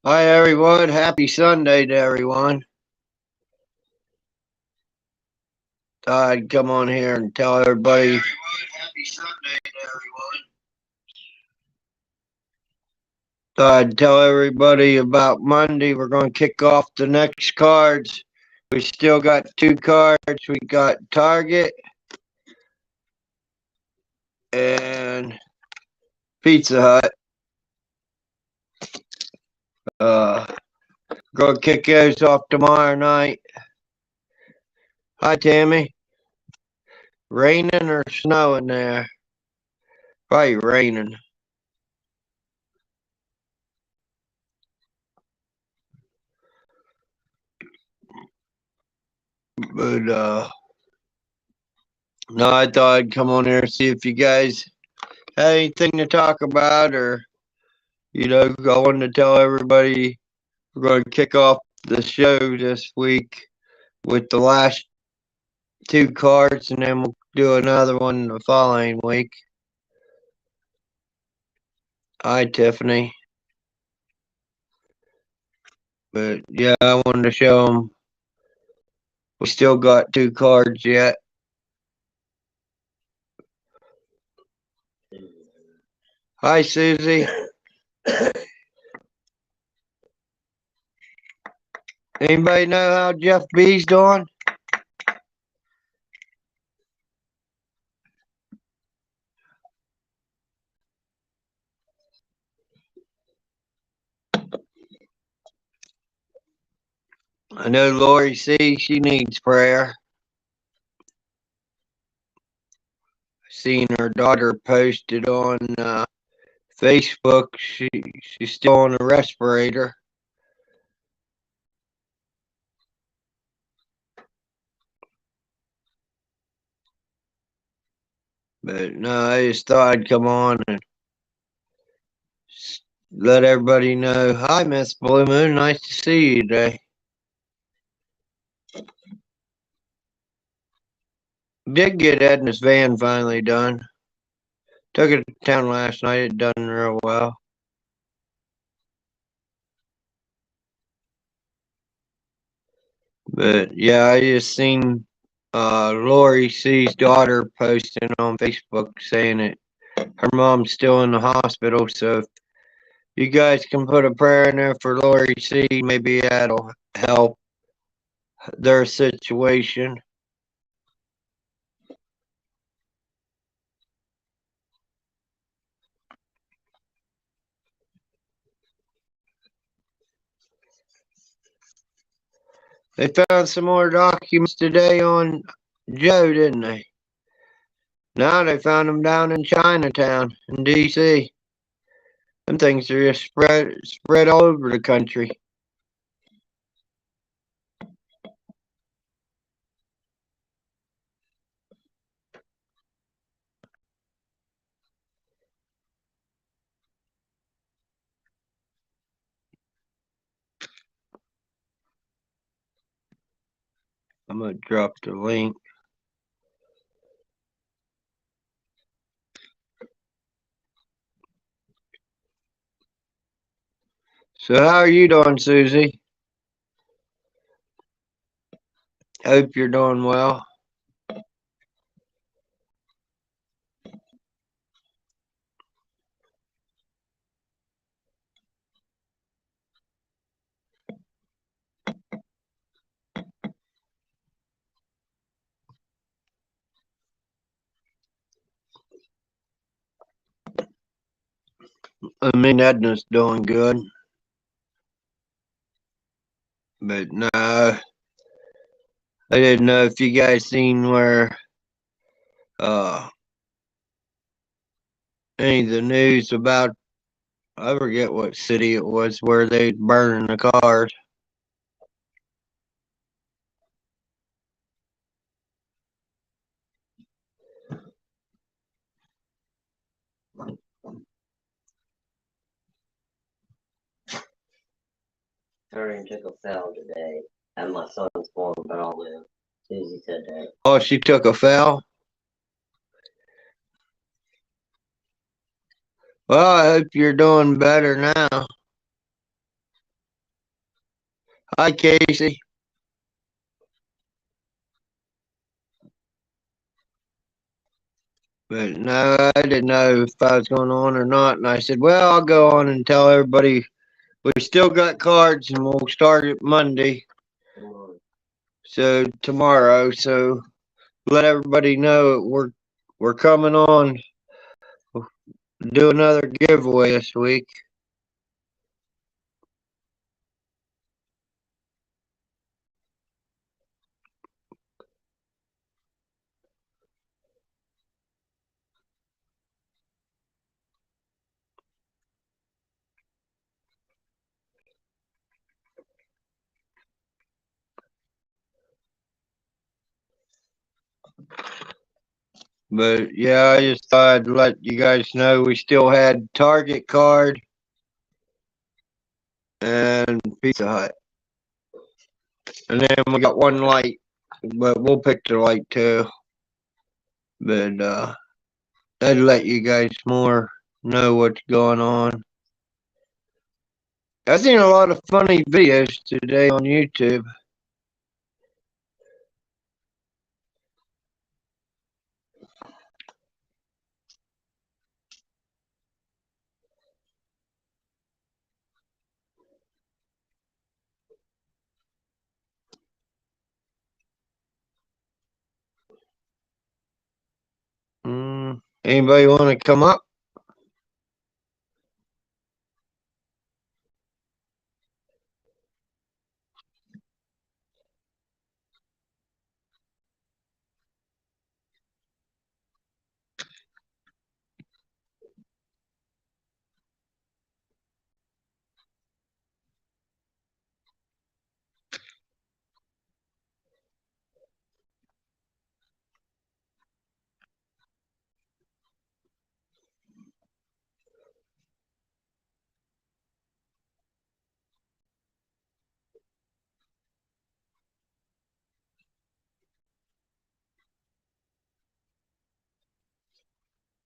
Hi, everyone. Happy Sunday to everyone. Thought I'd come on here and tell everybody. Hi, everyone. Happy Sunday to everyone. Thought I'd tell everybody about Monday. We're going to kick off the next cards. We still got two cards. We got Target and Pizza Hut. Uh, Gonna kick those off tomorrow night. Hi, Tammy. Raining or snowing there? Probably raining. But no, I thought I'd come on here and see if you guys had anything to talk about, or I wanted to tell everybody we're going to kick off the show this week with the last two cards, and then we'll do another one the following week. Hi, Tiffany. But yeah, I wanted to show them. We still got two cards yet. Hi, Susie. Anybody know how Jeff B's doing? I know Lori C. She needs prayer. Seen her daughter posted on Facebook. She's still on a respirator. But no, I just thought I'd come on and let everybody know. Hi, Miss Blue Moon. Nice to see you today. Did get Edna's van finally done. Took it to town last night. It done real well. But yeah, I just seen Lori C's daughter posting on Facebook saying that her mom's still in the hospital. So if you guys can put a prayer in there for Lori C, maybe that'll help their situation. They found some more documents today on Joe, didn't they? Now they found them down in Chinatown in D.C. Them things are just spread all over the country. I'm gonna drop the link. So how are you doing, Susie? Hope you're doing well. I mean, Edna's doing good. But no, I didn't know if you guys seen where uh any of the news about, I forget what city it was where they burning the cars. Turning took a fell today at my son's farm, but I'll live. Susie said that. Oh, she took a fell? Well, I hope you're doing better now. Hi, Casey. But no, I didn't know if I was going on or not. And I said, well, I'll go on and tell everybody we still got cards and we'll start it Monday. So tomorrow. So let everybody know we're coming on. Do another giveaway this week. But yeah, I just thought I'd let you guys know we still had Target card and Pizza Hut. And then we got one light, but we'll pick the light too. But I'd let you guys more know what's going on. I've seen a lot of funny videos today on YouTube. Anybody want to come up?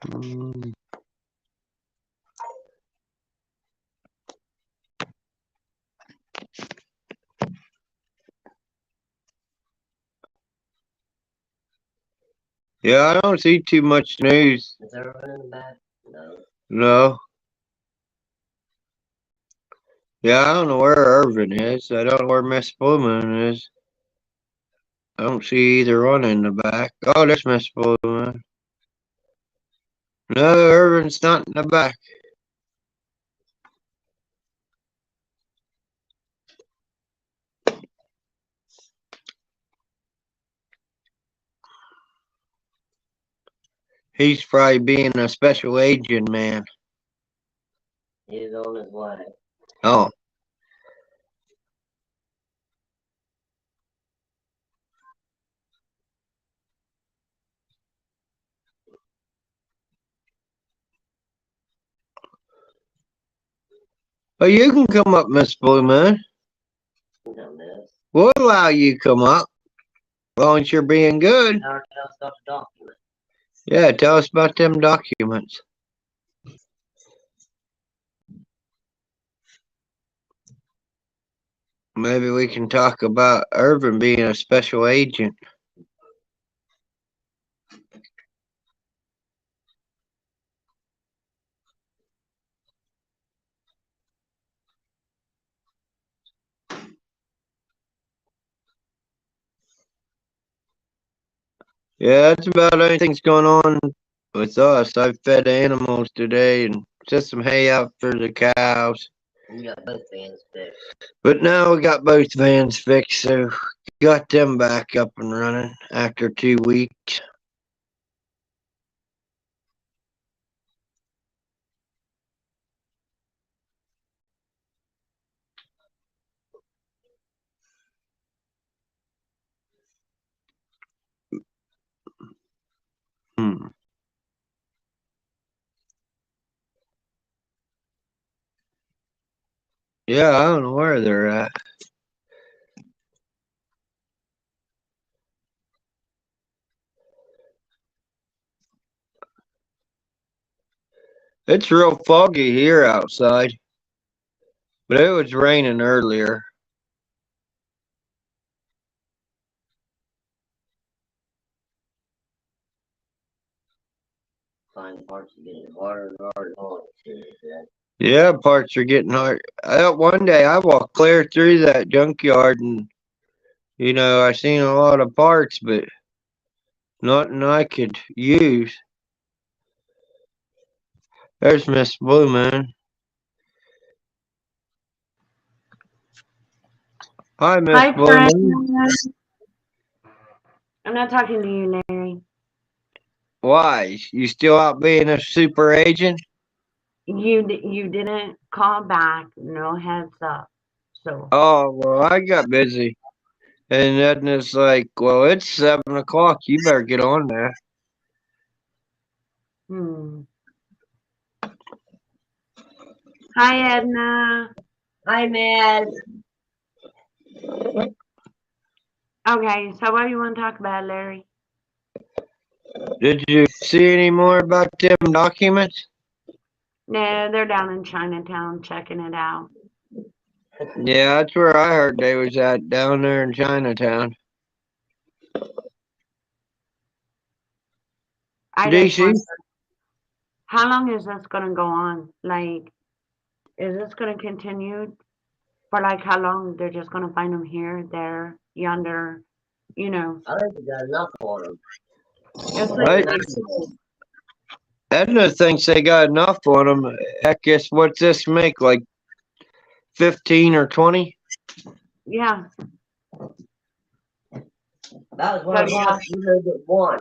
Mm, yeah, I don't see too much news. Is everyone in the back? No. No. Yeah, I don't know where Irvin is. I don't know where Miss Blue Moon is. I don't see either one in the back. Oh, there's Miss Blue Moon. No, Irvin's not in the back. He's probably being a special agent man. He's on his way. Oh. Oh, you can come up, Miss Blue Moon. No, miss. We'll allow you come up. As long as you're being good. Now tell us about the document. Yeah, tell us about them documents. Maybe we can talk about Irvin being a special agent. Yeah, that's about anything's going on with us. I've fed animals today and set some hay out for the cows. You got both vans fixed. But now we got both vans fixed, so got them back up and running after 2 weeks. Hmm. Yeah, I don't know where they're at. It's real foggy here outside, but it was raining earlier. Find parts are getting harder and harder to find. She said. Yeah, parts are getting hard. One day I walked clear through that junkyard and, I seen a lot of parts, but nothing I could use. There's Miss Blue Moon. Hi, Miss Hi, Blue friend. Moon. I'm not talking to you, Larry. Why? You still out being a super agent? You didn't call back. No heads up. So, Oh, well, I got busy. And then it's like, well, it's 7 o'clock. You better get on there. hmm. Hi, Edna. Hi, man. Okay, so what do you want to talk about, Larry? Did you see any more about them documents? No, they're down in Chinatown checking it out. Yeah, that's where I heard they was at, down there in Chinatown. I just DC? wonder, how long is this going to go on? Like, is this going to continue for like how long? They're just going to find them here, there, yonder, you know. I think we got enough on them. It's like, Right? Edna thinks they got enough on them. Heck, guess what's this make? Like 15 or 20? yeah. That was So, one of yeah. us. You heard it one.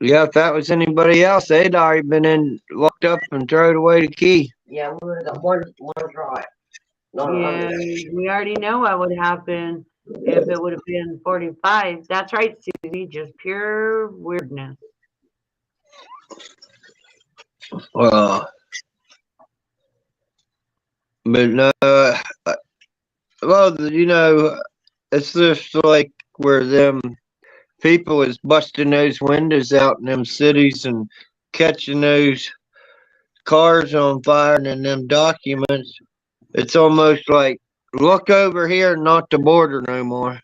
Yeah, if that was anybody else, they'd already been locked up and thrown away the key. Yeah, we would have got one try. Not Yeah, 100. we already know what would happen if it would have been 45. That's right, Susie, just pure weirdness. Well, but no, well, it's just like where them people is busting those windows out in them cities and catching those cars on fire and in them documents. It's almost like, look over here, not the border no more.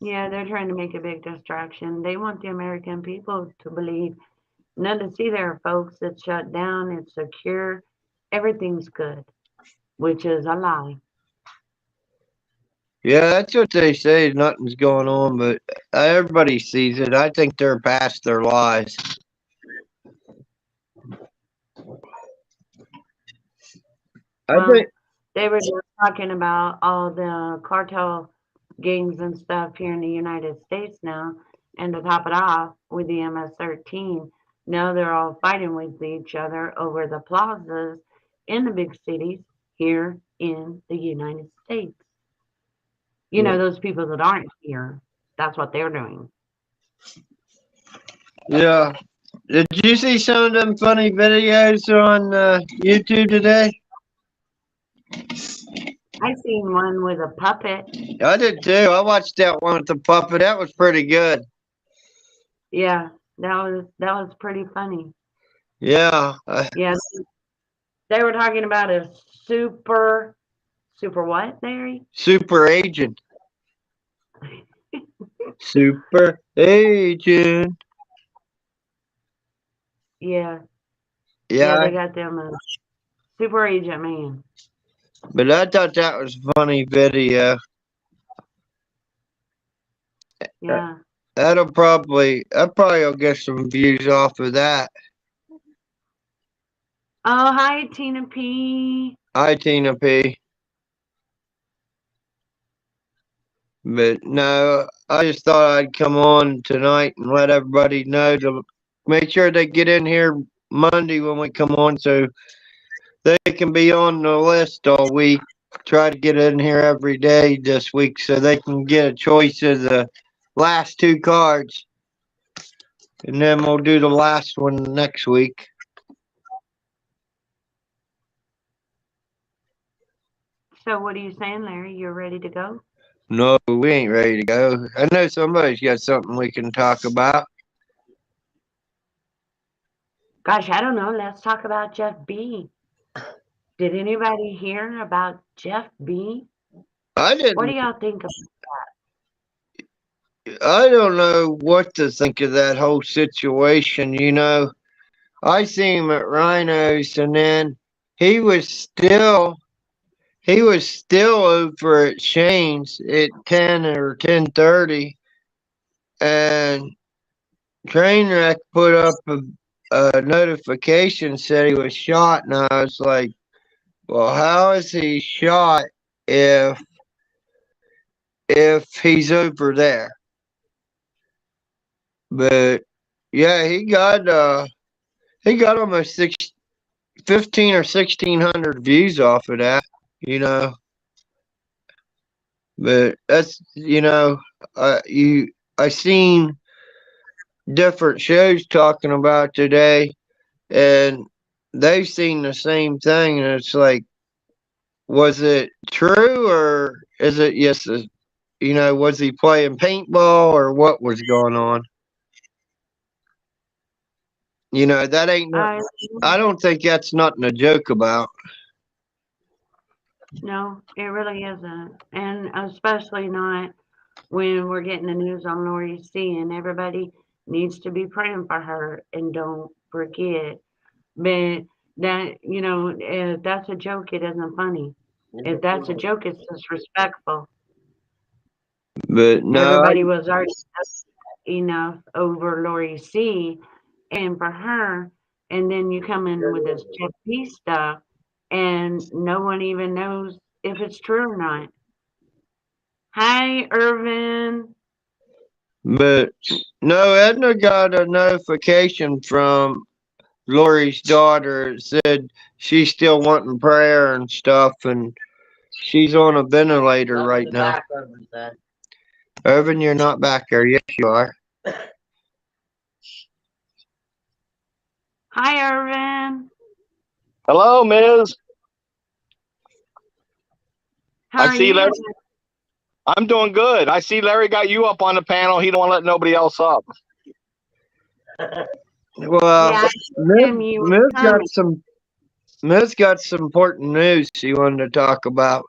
Yeah, they're trying to make a big distraction. They want the American people to believe none to see there, folks. It's shut down, it's secure, everything's good, which is a lie. Yeah, that's what they say. Nothing's going on, but everybody sees it. I think they're past their lies. I Well, think, they were just talking about all the cartel gangs and stuff here in the United States now. And to top it off, with the MS-13, now they're all fighting with each other over the plazas in the big cities here in the United States. You know, those people that aren't here, that's what they're doing. yeah. Did you see some of them funny videos on YouTube today? I seen one with a puppet. I did too. I watched that one with the puppet. That was pretty good. Yeah, that was pretty funny. Yeah. Yeah, they were talking about a super what, Larry? Super agent. Super agent. Yeah, yeah, Yeah, they got them a super agent man. but I thought that was a funny video. Yeah. I probably will get some views off of that. Oh, hi, Tina P. Hi, Tina P. But no, I just thought I'd come on tonight and let everybody know to make sure they get in here Monday when we come on so they can be on the list all week. Try to get in here every day this week so they can get a choice of the last 2 cards. And then we'll do the last one next week. So what are you saying, Larry? You're ready to go? No, we ain't ready to go. I know somebody's got something we can talk about. Gosh, I don't know. Let's talk about Jeff B. Did anybody hear about Jeff B? I What didn't. do y'all think of I don't know what to think of that whole situation. I seen him at Rhinos, and then he was still he was still over at Shane's at 10 or 10:30, and Trainwreck put up a notification said he was shot, and I was like, well, how is he shot if he's over there? But yeah, he got almost 15 or 1,600 views off of that, you know. But that's I seen different shows talking about today, and they've seen the same thing, and it's like, was it true, or is it just was he playing paintball, or what was going on? That ain't I I don't think that's nothing to joke about. No, it really isn't. And especially not when we're getting the news on Lori C. And everybody needs to be praying for her and don't forget. But if that's a joke, it isn't funny. If that's a joke, it's disrespectful. But no, Everybody was already enough over Lori C. And for her, and then you come in with this Jeff P stuff, and no one even knows if it's true or not. Hi, Irvin. but no, Edna got a notification from Lori's daughter. It said she's still wanting prayer and stuff, and she's on a ventilator right now. Back over said. Irvin, you're not back there. Yes, you are. Hi, Irvin. Hello, Ms. How I are see you? Larry. I'm doing good. I see Larry got you up on the panel. He don't want to let nobody else up. Well, Yeah, Tim, you were coming. Miz got some important news she wanted to talk about.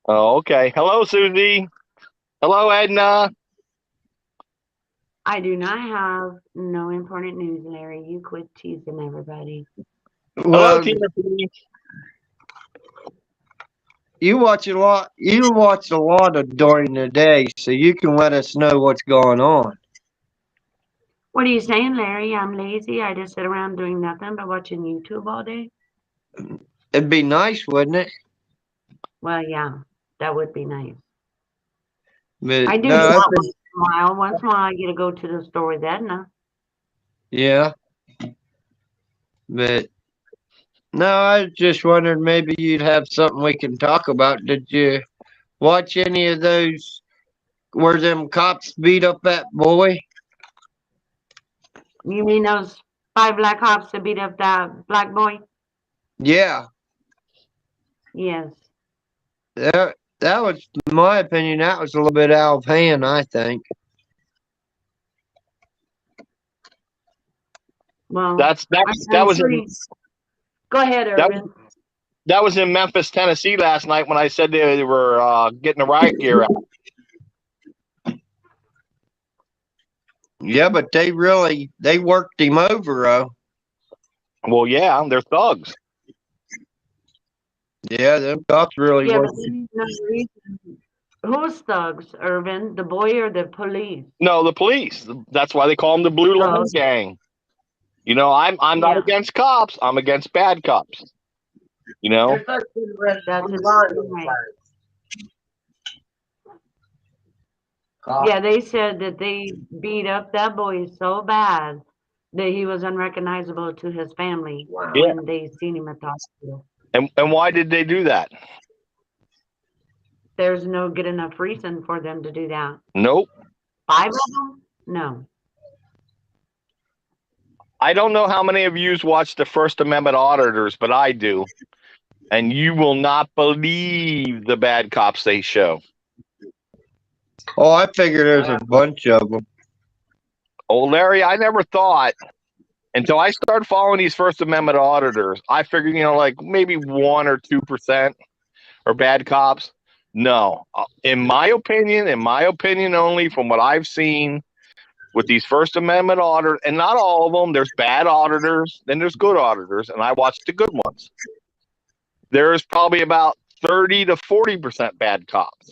Oh, okay. Hello, Susie. Hello, Edna. I do not have no important news, Larry. You quit teasing everybody. Hello, Well, Timothy. you watch a lot of during the day, so you can let us know what's going on. What are you saying, Larry? I'm lazy. I just sit around doing nothing but watching YouTube all day. It'd be nice, wouldn't it? Well, yeah, that would be nice. But I do no, that once in a while. Once in a while, I get to go to the store with Edna. yeah. But no, I just wondered maybe you'd have something we can talk about. Did you watch any of those where them cops beat up that boy? You mean those 5 black cops that beat up that black boy? Yeah. Yes. That was, in my opinion, that was a little bit out of hand, I think. Well, That I'm was sure in, Go ahead, Irvin. that was in Memphis, Tennessee last night when I said they were getting the riot gear out. Yeah, but they worked him over, though. Well, yeah, they're thugs. Yeah, them cops really Yeah, but worked. there's no reason. Who's thugs, Irvin? The boy or the police? No, the police. That's why they call them the Blue Line Gang. I'm not Yeah. against cops. I'm against bad cops. They're supposed to be the red That's blue a- line on the right. flag. Yeah, they said that they beat up that boy so bad that he was unrecognizable to his family Wow. when they seen him at the hospital. And why did they do that? There's no good enough reason for them to do that. Nope. 5 of them? No. I don't know how many of you watch the First Amendment auditors, but I do. And you will not believe the bad cops they show. Oh, I figured there's a bunch of them. Oh, Larry, I never thought until I started following these First Amendment auditors. I figured, like maybe 1 or 2% are bad cops. No, in my opinion only, from what I've seen with these First Amendment auditors, and not all of them, there's bad auditors, then there's good auditors, and I watched the good ones. There's probably about 30 to 40% bad cops.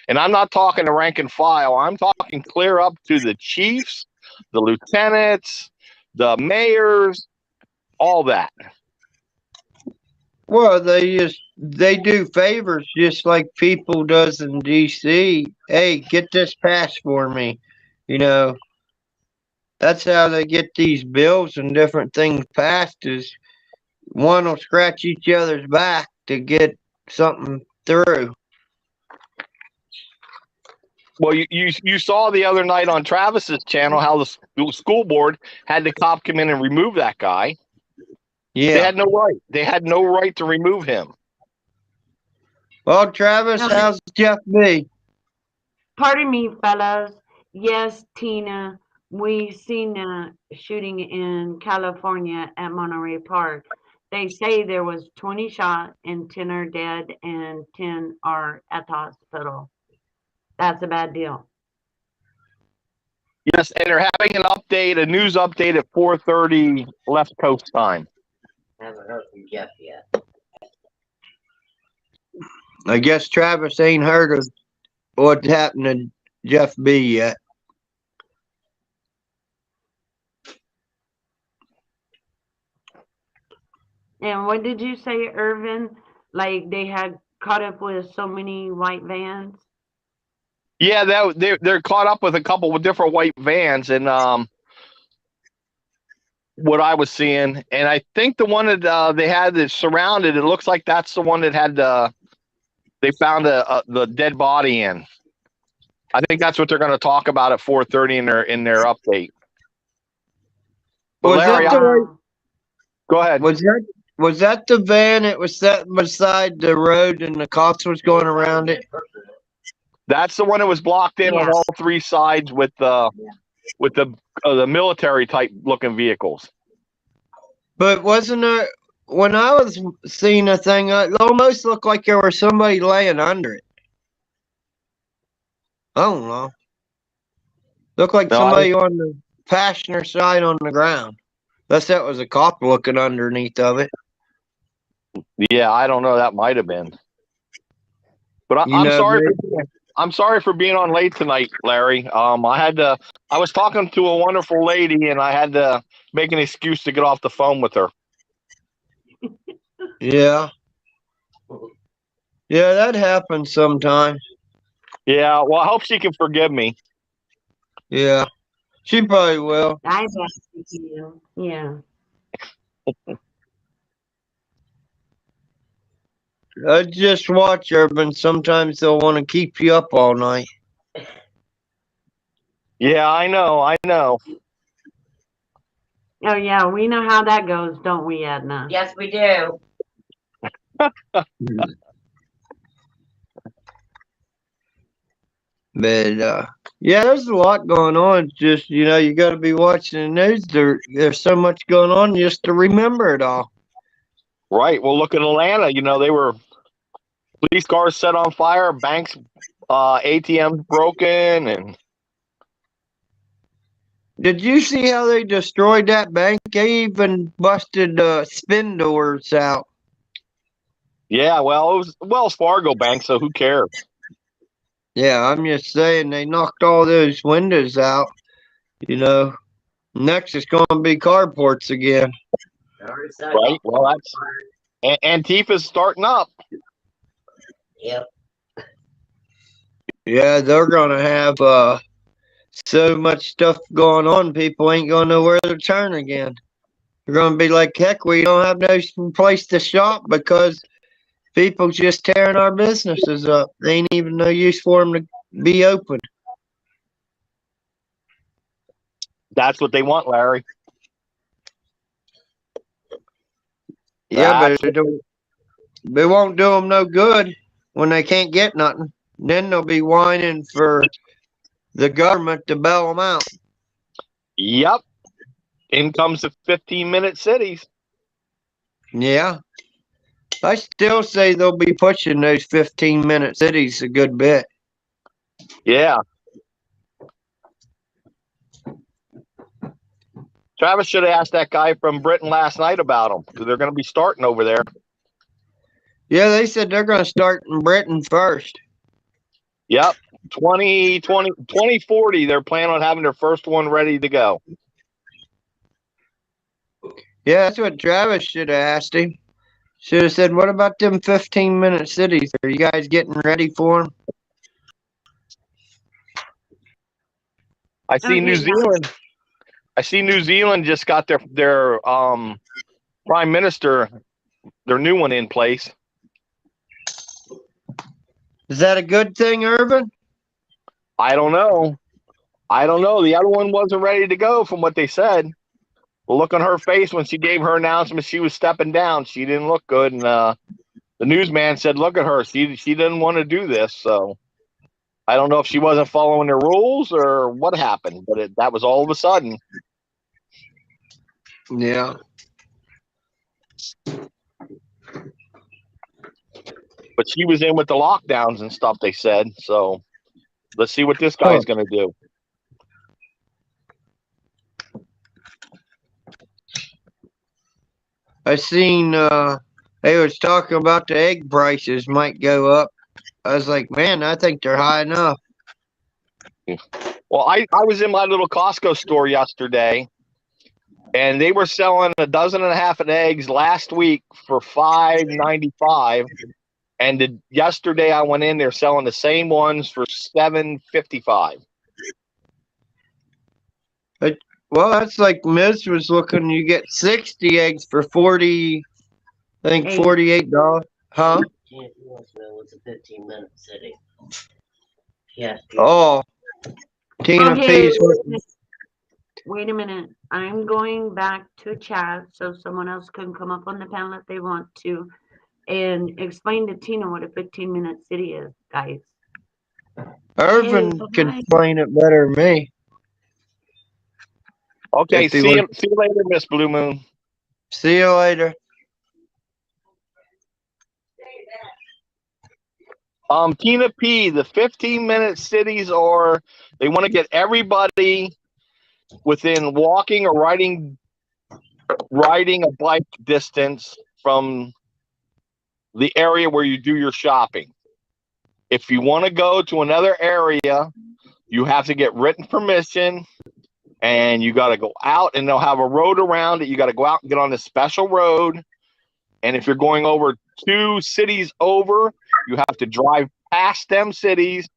And I'm not talking the rank and file. I'm talking clear up to the chiefs, the lieutenants, the mayors, all that. Well, they do favors just like people does in DC. Hey, get this passed for me. You know, that's how they get these bills and different things passed is one will scratch each other's back to get something through. Well, you saw the other night on Travis's channel how the school board had the cop come in and remove that guy. They Yeah. had no right. They had no right to remove him. Well, Travis, No. how's Jeff B? Pardon me, fellas. Yes, Tina, we seen a shooting in California at Monterey Park. They say there was 20 shot and 10 are dead and 10 are at the hospital. That's a bad deal. Yes, and they're having an update, a news update at 4:30 left coast time. Haven't heard from Jeff yet. I guess Travis ain't heard of what happened to Jeff B yet. And what did you say, Irvin? Like they had caught up with so many white vans? Yeah, they're caught up with a couple of different white vans, and what I was seeing, and I think the one that they had that surrounded, it looks like that's the one that had they found the dead body in. I think that's what they're going to talk about at 4:30 in their update. But Was Larry, that the right? go ahead. Was that the van that was set beside the road and the cops was going around it? That's the one that was blocked in on Yes. all three sides with the military type looking vehicles. But wasn't there when I was seeing a thing? It almost looked like there was somebody laying under it. I don't know. Looked like No, somebody on the passenger side on the ground. Unless that was a cop looking underneath of it. Yeah, I don't know. That might have been. But You I'm know, sorry. they- I'm sorry for being on late tonight, Larry. I was talking to a wonderful lady, and I had to make an excuse to get off the phone with her. Yeah. Yeah, that happens sometimes. Yeah, well, I hope she can forgive me. Yeah. She probably will. I bet you. Yeah. I just watch Urban. Sometimes they'll want to keep you up all night. Yeah, I know. Oh yeah, we know how that goes, don't we, Edna? Yes, we do. But yeah, there's a lot going on. It's just you got to be watching the news. There's so much going on just to remember it all. Right. Well, look at Atlanta. They were police cars set on fire, banks, ATMs broken, and Did you see how they destroyed that bank? They even busted spin doors out. yeah. Well, it was Wells Fargo Bank, so who cares? Yeah, I'm just saying they knocked all those windows out. Next it's going to be carports again. Already said Right. Well, that's Antifa's starting up. Yep. Yeah, they're going to have so much stuff going on. People ain't going to know where to turn again. They're going to be like, heck, we don't have no place to shop because people just tearing our businesses up. They ain't even no use for them to be open. That's what they want, Larry. Yeah, That's but it won't do them no good when they can't get nothing. Then they'll be whining for the government to bail them out. Yep. In comes the 15-minute cities. Yeah. I still say they'll be pushing those 15-minute cities a good bit. Yeah. Travis should have asked that guy from Britain last night about them because they're going to be starting over there. Yeah, they said they're going to start in Britain first. Yep. 2040, they're planning on having their first one ready to go. Yeah, that's what Travis should have asked him. Should have said, what about them 15-minute cities? Are you guys getting ready for them? I see New Okay, yeah. Zealand. I see New Zealand just got their prime minister, their new one in place. Is that a good thing, Irvin? I don't know. The other one wasn't ready to go from what they said. The look on her face when she gave her announcement she was stepping down, she didn't look good. And the newsman said, look at her. She didn't want to do this. So I don't know if she wasn't following the rules or what happened, but that was all of a sudden. Yeah. But she was in with the lockdowns and stuff, they said. So let's see what this guy's going to do. I seen they was talking about the egg prices might go up. I was like, man, I think they're high enough. Well, I was in my little Costco store yesterday, and they were selling 1.5 dozen of eggs last week for $5.95. And yesterday I went in, they're selling the same ones for $7.55. Well, that's like Miz was looking. You get 60 eggs for 40. I think $48. Huh? He wants to know what's a 15-minute city. Yeah. Oh, Tina Okay, P's. wait a minute. I'm going back to chat so someone else can come up on the panel if they want to and explain to Tina what a 15-minute city is, guys. Irvin Okay, can bye-bye. explain it better than me. Okay, If he see you wants- later, Miss Blue Moon. See you later. Tina P, the 15-minute cities are, they want to get everybody within walking or riding a bike distance from the area where you do your shopping. If you want to go to another area, you have to get written permission, and you got to go out, and they'll have a road around it. You got to go out and get on this special road. And if you're going over 2 cities over, you have to drive past them cities,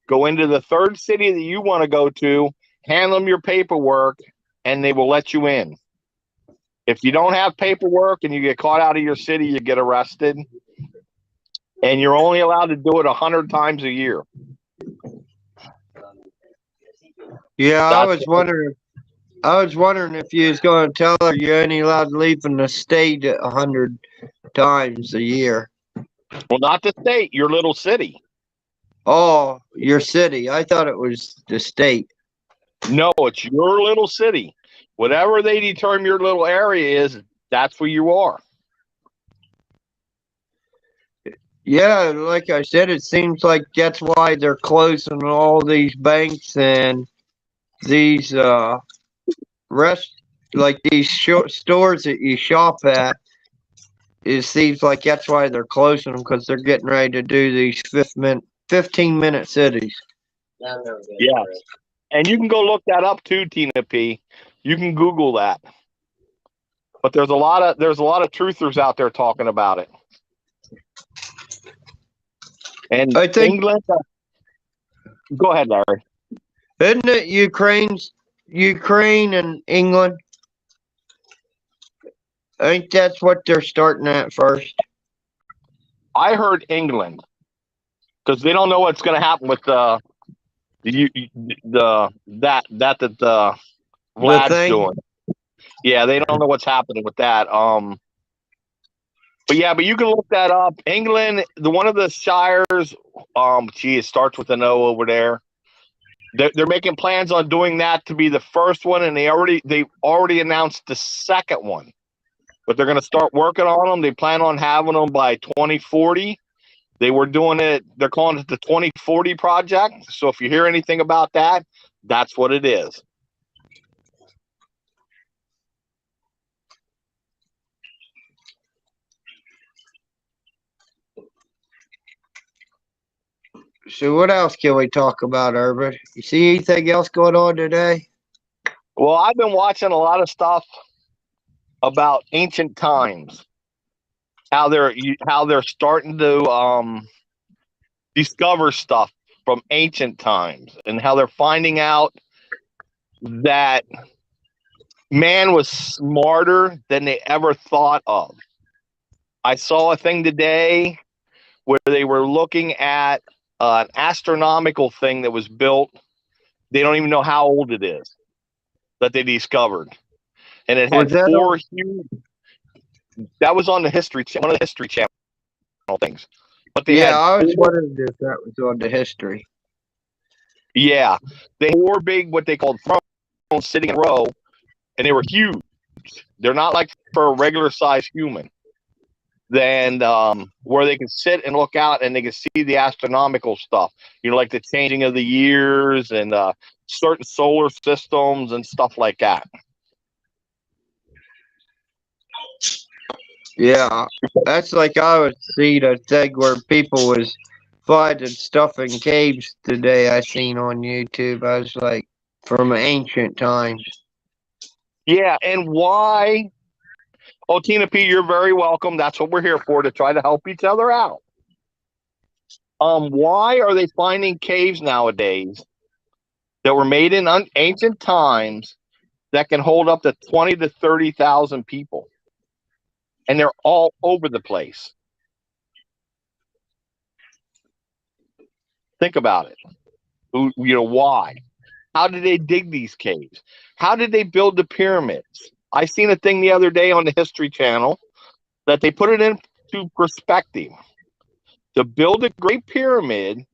go into the third city that you want to go to, hand them your paperwork, and they will let you in. If you don't have paperwork and you get caught out of your city, you get arrested. And you're only allowed to do it 100 times a year. Yeah, I That's was wondering if you was going to tell her you're only allowed to leave in the state 100 times a year. Well, not the state, your little city. Oh, your city. I thought it was the state. No, it's your little city. Whatever they determine your little area is, that's where you are. Yeah, like I said, it seems like that's why they're closing all these banks and these these stores that you shop at. It seems like that's why they're closing them, because they're getting ready to do these 15-minute cities. Yeah. And you can go look that up too, Tina P. You can Google that. But there's a lot of truthers out there talking about it. And I think- England. Go ahead, Larry. Isn't it Ukraine and England? I think that's what they're starting at first. I heard England because they don't know what's going to happen with Vlad's thing? doing. Yeah, they don't know what's happening with that. But you can look that up. England, one of the shires, it starts with an O over there. They're making plans on doing that to be the first one, and they already announced the second one. but they're going to start working on them. They plan on having them by 2040. They were doing it. They're calling it the 2040 project. So if you hear anything about that, that's what it is. So what else can we talk about, Urban? You see anything else going on today? Well, I've been watching a lot of stuff about ancient times, how they're starting to discover stuff from ancient times, and how they're finding out that man was smarter than they ever thought of. I saw a thing today where they were looking at an astronomical thing that was built. They don't even know how old it is that they discovered, and it had Was that four huge. That was on the one of the History Channel things. But they Yeah, had I was four, wondering if that was on the history. yeah, they had four big what they called thrones sitting in a row, and they were huge. They're not like for a regular sized human. Then where they can sit and look out and they can see the astronomical stuff, like the changing of the years and certain solar systems and stuff like that. Yeah, that's like I was seeing a thing where people was finding stuff in caves today. I seen on YouTube. I was like, from ancient times. Yeah, and why? Oh, Tina P, you're very welcome. That's what we're here for, to try to help each other out. Why are they finding caves nowadays that were made in ancient times that can hold up to 20 to 30,000 people? And they're all over the place. Think about it. Why? How did they dig these caves? How did they build the pyramids? I seen a thing the other day on the History Channel that they put it into perspective. To build a Great Pyramid,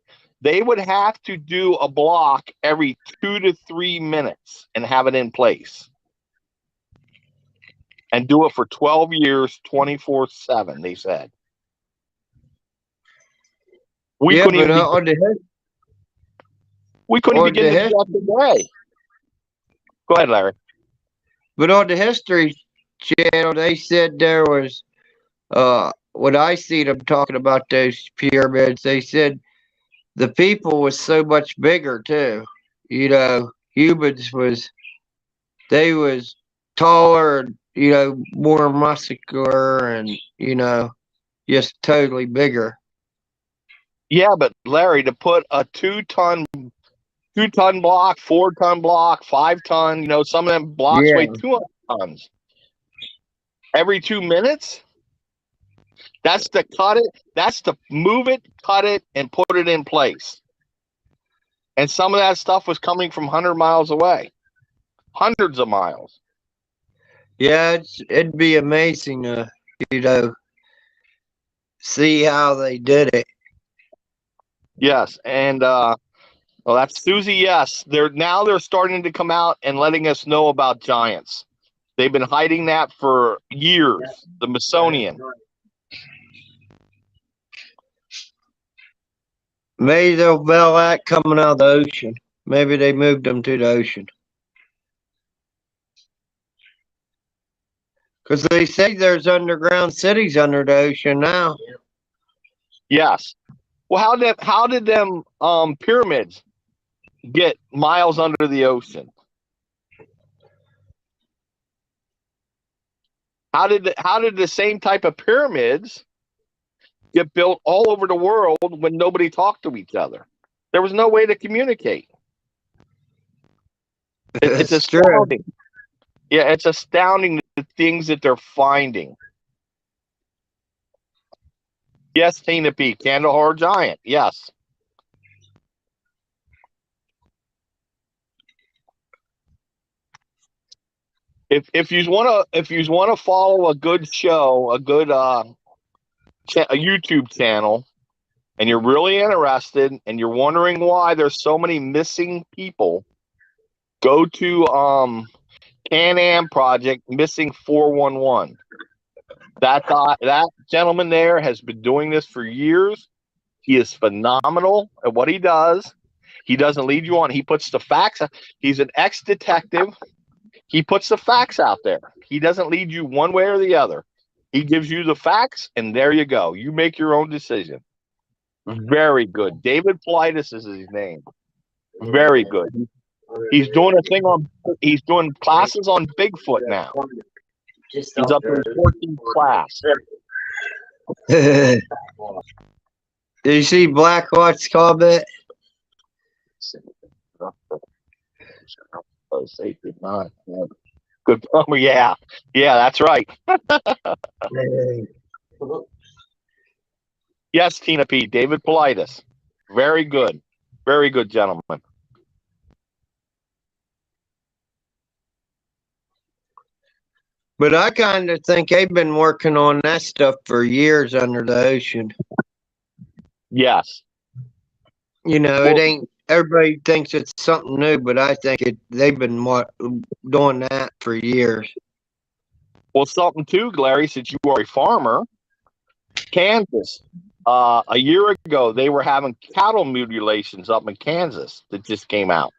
they would have to do a block every 2 to 3 minutes and have it in place. And do it for 12 years, 24/7, they said. We couldn't even on the begin to do that today. Go ahead, Larry. But on the History Channel, they said there was, when I see them talking about those pyramids, they said the people was so much bigger too. Humans they was taller and, more muscular and, just totally bigger. Yeah, but Larry, to put a 2-ton block, 4-ton block, 5-ton, some of them blocks weigh 200 tons. Every 2 minutes? That's to cut it. That's to move it, cut it, and put it in place. And some of that stuff was coming from 100 miles away. Hundreds of miles. Yeah, it'd be amazing to, see how they did it. Yes, and well, that's Susie. Yes, they're starting to come out and letting us know about giants. They've been hiding that for years. The Smithsonian. Maybe they'll bail that coming out of the ocean. Maybe they moved them to the ocean. Because they say there's underground cities under the ocean now. Yes. Well, how did them pyramids get miles under the ocean? How did the same type of pyramids get built all over the world when nobody talked to each other? There was no way to communicate. It's astounding. True. Yeah, it's astounding the things that they're finding. Yes, Tina P, Kandahar giant. Yes. If you wanna follow a good show, a good a YouTube channel, and you're really interested and you're wondering why there's so many missing people, go to Can-Am Project Missing 411. That gentleman there has been doing this for years. He is phenomenal at what he does. He doesn't lead you on. He puts the facts. He's an ex-detective. He puts the facts out there. He doesn't lead you one way or the other. He gives you the facts, and there you go. You make your own decision. Very good. David Politis is his name. Very good. He's doing a thing on. He's doing classes on Bigfoot now. Just He's up to his 14th class. Did you see Blackwatch comment? Good. Oh, yeah. Yeah, that's right. Yes, Tina P. David Politis. Very good. Very good gentleman. But I kind of think they've been working on that stuff for years under the ocean. Yes. You know, it ain't. Everybody thinks it's something new, but I think they've been doing that for years. Well, something too, Larry, since you are a farmer, Kansas. A year ago, they were having cattle mutilations up in Kansas that just came out.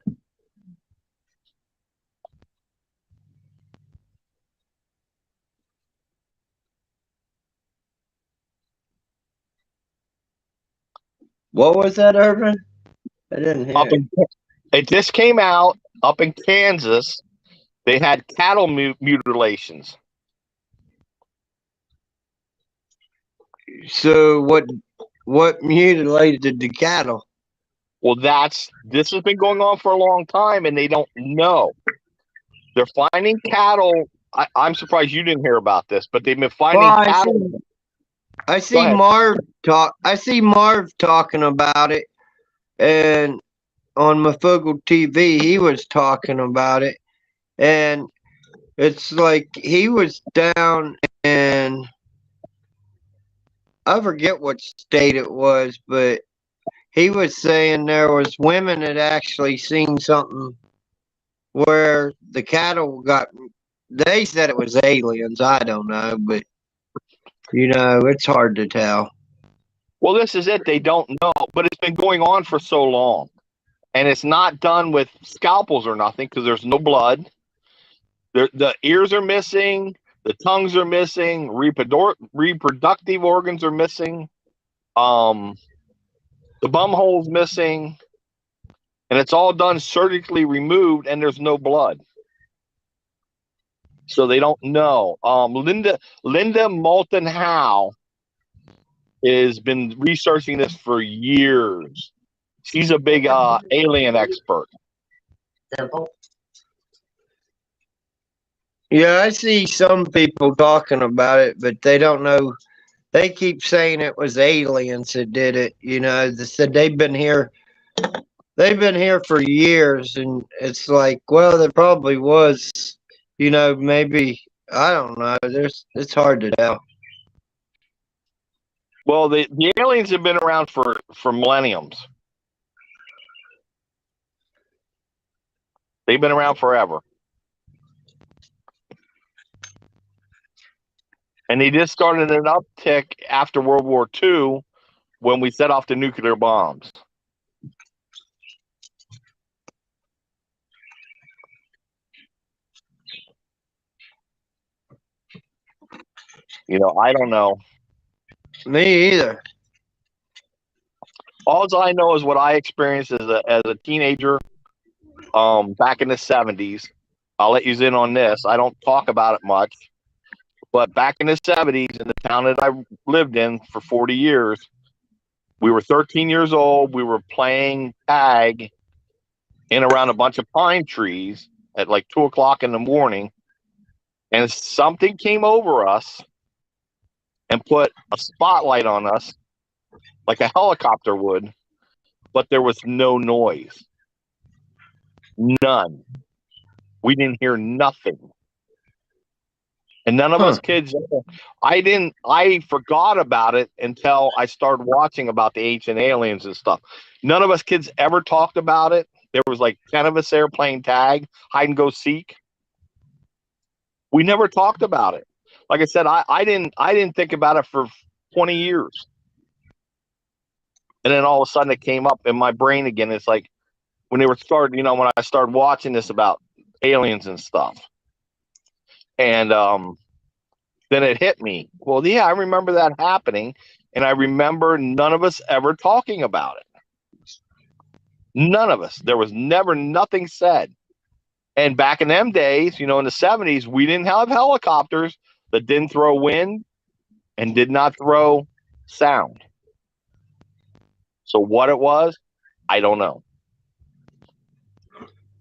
What was that, Urban? I didn't hear. It just came out up in Kansas. They had cattle mutilations. So what mutilated the cattle? Well, this has been going on for a long time, and they don't know. They're finding cattle. I'm surprised you didn't hear about this, but they've been finding cattle. I see Marv talking about it, and on Mafugel TV he was talking about it, and it's like he was down in, I forget what state it was, but he was saying there was women that actually seen something where the cattle got. They said it was aliens. I don't know, but you know, it's hard to tell. Well, this is it. They don't know, but it's been going on for so long, and it's not done with scalpels or nothing because there's no blood. The ears are missing. The tongues are missing. Reproductive organs are missing. The bum hole's missing, and it's all done surgically removed, and there's no blood. So they don't know. Linda Moulton Howe has been researching this for years. She's a big alien expert. Simple. Yeah, I see some people talking about it, but they don't know. They keep saying it was aliens that did it. You know, they said they've been here for years, and it's like, well, there probably was. You know, maybe, I don't know. It's hard to tell. Well, the aliens have been around for millenniums. They've been around forever. And they just started an uptick after World War II when we set off the nuclear bombs. You know, I don't know. Me either. All I know is what I experienced as a teenager back in the 70s. I'll let you in on this. I don't talk about it much. But back in the 70s, in the town that I lived in for 40 years, we were 13 years old. We were playing tag in around a bunch of pine trees at like 2 o'clock in the morning. And something came over us and put a spotlight on us like a helicopter would, but there was no noise. None. We didn't hear nothing. And none of us kids, I forgot about it until I started watching about the ancient aliens and stuff. None of us kids ever talked about it. There was like 10 of us there playing tag, hide and go seek. We never talked about it. like I said, I didn't think about it for 20 years. And then all of a sudden it came up in my brain again. It's like when they were starting, when I started watching this about aliens and stuff. And then it hit me. Well, yeah, I remember that happening. And I remember none of us ever talking about it. None of us. There was never nothing said. And back in them days, in the 70s, we didn't have helicopters that didn't throw wind and did not throw sound. So what it was, I don't know.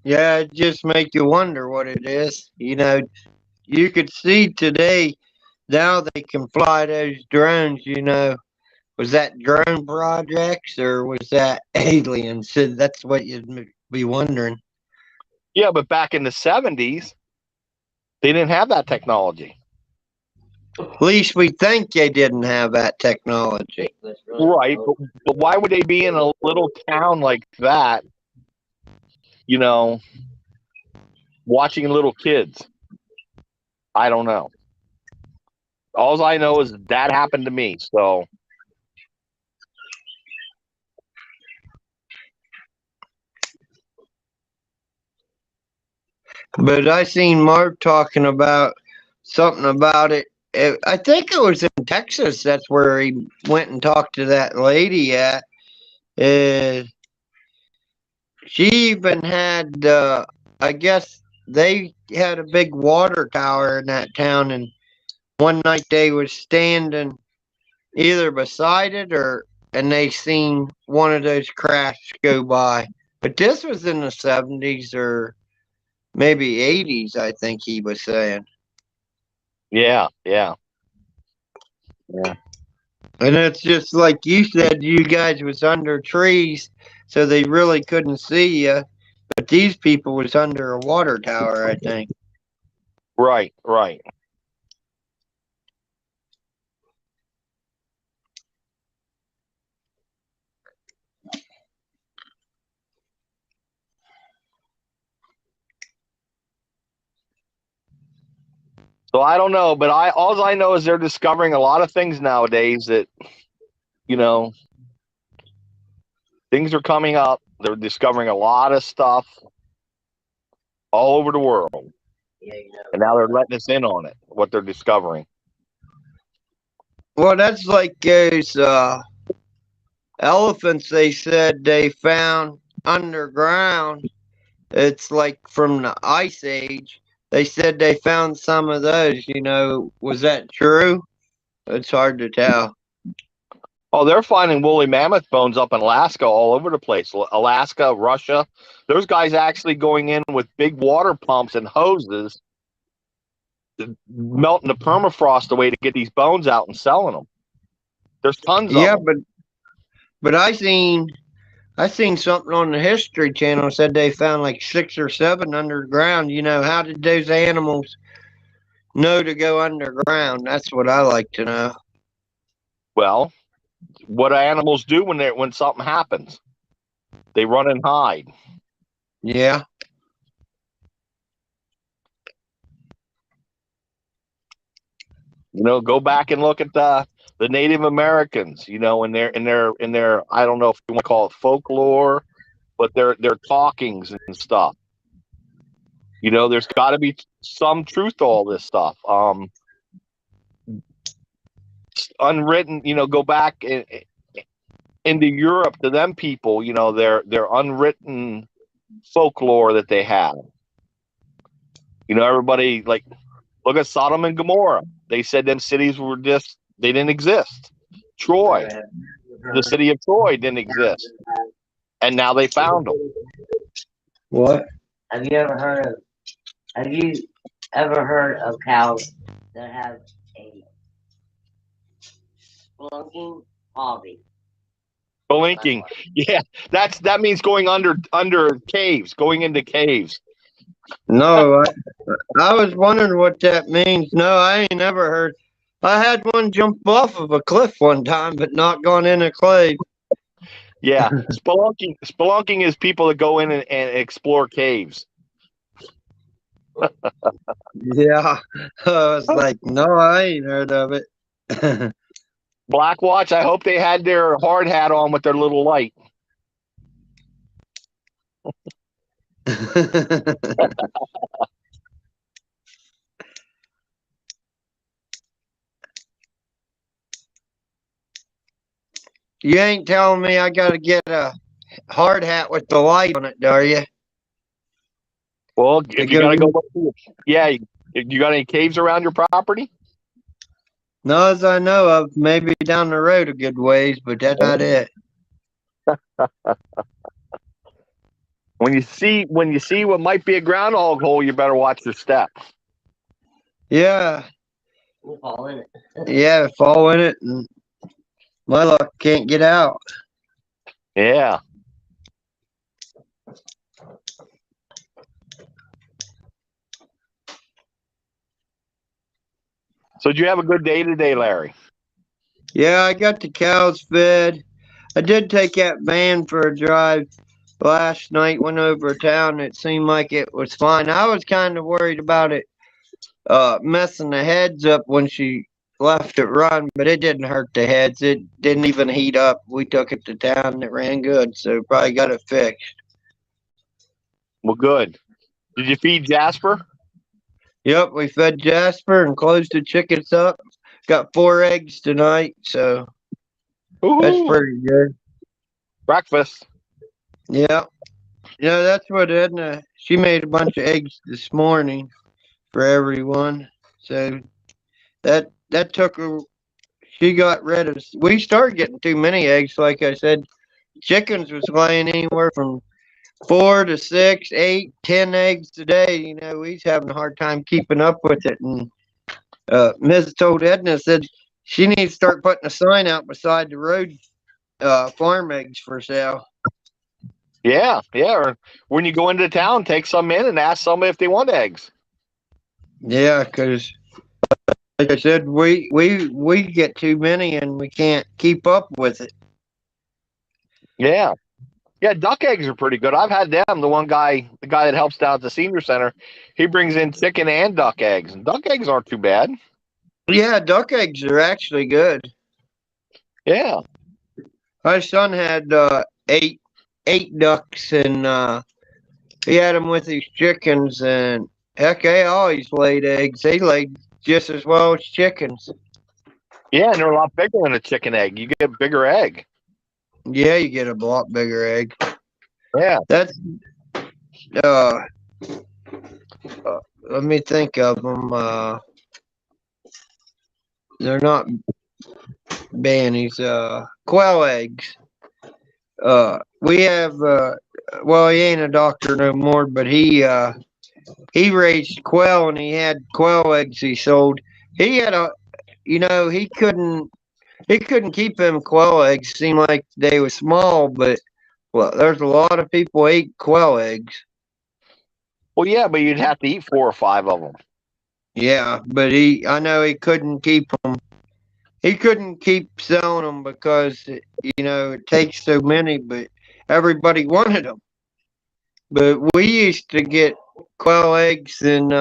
Yeah, it just make you wonder what it is. You could see today, now they can fly those drones, Was that drone projects or was that aliens? So that's what you'd be wondering. Yeah, but back in the 70s, they didn't have that technology. At least we think they didn't have that technology. Bigfoot's really Right, cool. but why would they be in a little town like that, watching little kids? I don't know. All I know is that happened to me. So But I seen Mark talking about something about it. I think it was in Texas. That's where he went and talked to that lady at. Uh, she even had, I guess they had a big water tower in that town, and one night they was standing either beside it and they seen one of those crafts go by. But this was in the 70s or maybe 80s, I think he was saying. yeah. And it's just like you said, you guys was under trees, so they really couldn't see you. But these people was under a water tower, I think. Right. So I don't know, but all I know is they're discovering a lot of things nowadays that, things are coming up. They're discovering a lot of stuff all over the world. Yeah, And now they're letting us in on it, what they're discovering. Well, that's like those elephants they said they found underground. It's like from the Ice Age. They said they found some of those, Was that true? It's hard to tell. Oh, they're finding woolly mammoth bones up in Alaska all over the place. Alaska, Russia. There's guys actually going in with big water pumps and hoses, melting the permafrost away to get these bones out and selling them. There's tons of them. but I seen something on the History Channel said they found like 6 or 7 underground. How did those animals know to go underground? That's what I like to know. Well, what do animals do when something happens? They run and hide. Yeah. Go back and look at the Native Americans, in their I don't know if you want to call it folklore, but their talkings and stuff. There's got to be some truth to all this stuff. Unwritten, go back into Europe to them people, their unwritten folklore that they have. Everybody, like, look at Sodom and Gomorrah. They said them cities were they didn't exist. Troy, the city of Troy didn't exist. And now they found them. What? Have you ever heard of cows that have a spelunking hobby? Spelunking. Yeah, that means going under caves, going into caves. No, I was wondering what that means. No, I ain't never heard. I had one jump off of a cliff one time, but not gone in a cave. Yeah, spelunking is people that go in and explore caves. Yeah. I was like, no, I ain't heard of it. Black Watch, I hope they had their hard hat on with their little light. You ain't telling me I gotta get a hard hat with the light on it, are you? Well, They if you got to gonna go, yeah, you got any caves around your property? No, as I know of, maybe down the road a good ways, but that's not it. When you see what might be a groundhog hole, you better watch your step. Yeah, We'll fall in it. yeah, fall in it, and my luck can't get out. Yeah. So did you have a good day today, Larry? Yeah, I got the cows fed. I did take that van for a drive last night. Went over town. It seemed like it was fine. I was kind of worried about it messing the heads up when she left it run, but it didn't hurt the heads. It didn't even heat up. We took it to town and it ran good, so probably got it fixed. Well, good. Did you feed Jasper? Yep, we fed Jasper and closed the chickens up. Got 4 eggs tonight, so that's Ooh, pretty good. breakfast. Yeah. Yeah, that's what Edna, she made a bunch of eggs this morning for everyone. So that took her, she got rid of, we started getting too many eggs, like I said. Chickens was laying anywhere from 4 to 6, 8, 10 eggs a day. You know, we was having a hard time keeping up with it. And Mrs. told Edna, said she needs to start putting a sign out beside the road, farm eggs for sale. Yeah, yeah. Or when you go into town, take some in and ask somebody if they want eggs. Yeah, because like I said, we get too many and we can't keep up with it. Yeah. Yeah, duck eggs are pretty good. I've had them. The guy that helps down at the senior center, he brings in chicken and duck eggs. And duck eggs aren't too bad. Yeah, duck eggs are actually good. Yeah. My son had eight ducks and he had them with his chickens and heck, they always laid eggs. They laid just as well as chickens. Yeah, and they're a lot bigger than a chicken egg. You get a bigger egg. Yeah, you get a lot bigger egg. Yeah. That's uh, let me think of them. They're not bannies. Quail eggs. We have well, he ain't a doctor no more, but he raised quail and he had quail eggs he sold. He had a, you know, he couldn't keep them quail eggs. Seemed like they were small, but well, there's a lot of people eat quail eggs. Well, yeah, but you'd have to eat 4 or 5 of them. Yeah, but I know he couldn't keep them. He couldn't keep selling them because you know it takes so many, but everybody wanted them. But we used to get quail eggs and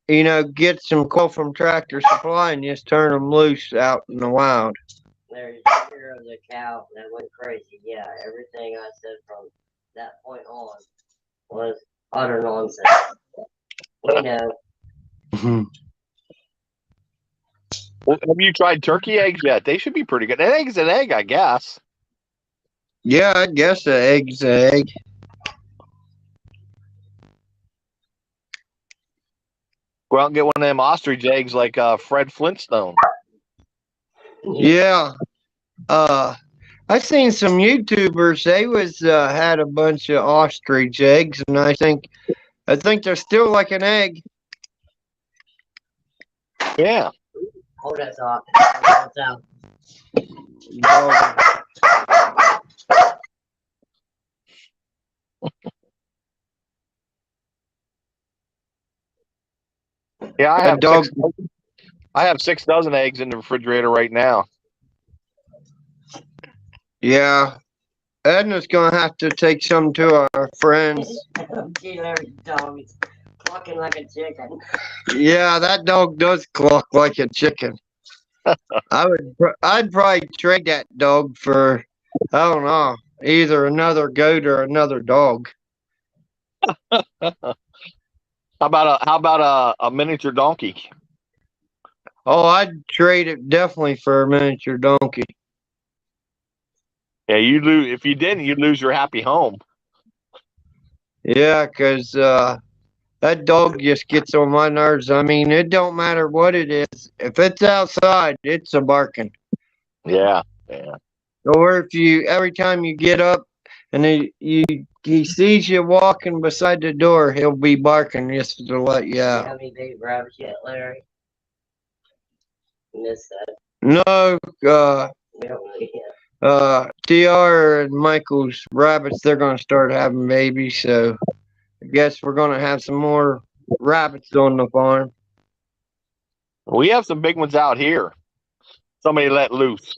you know get some quail from Tractor Supply and just turn them loose out in the wild. There's a picture of the cow that went crazy. Yeah, everything I said from that point on was utter nonsense. We know. Well, have you tried turkey eggs yet? They should be pretty good. An egg's an egg, I guess. Yeah, I guess an egg's an egg. Go out and get one of them ostrich eggs like Fred Flintstone. Yeah. I seen some YouTubers. They was had a bunch of ostrich eggs, and I think they're still like an egg. Yeah. Hold that thought. That's out. Yeah, Dog. I have 6 dozen eggs in the refrigerator right now. Yeah. Edna's gonna have to take some to our friends. Gee, Larry, dog is clucking like a chicken. Yeah, that dog does cluck like a chicken. I'd probably trade that dog for, I don't know, either another goat or another dog. How about a miniature donkey? Oh, I'd trade it definitely for a miniature donkey. Yeah, you lose if you didn't, you'd lose your happy home. Yeah, 'cause that dog just gets on my nerves. I mean, it don't matter what it is. If it's outside, it's a barking. Yeah, yeah. Or if you every time you get up and he sees you walking beside the door, he'll be barking just to let you You out. have any big rabbits yet, Larry? Missed that. No, We don't know yet. TR and Michael's rabbits, they're gonna start having babies, so I guess we're gonna have some more rabbits on the farm. We have some big ones out here. Somebody let loose.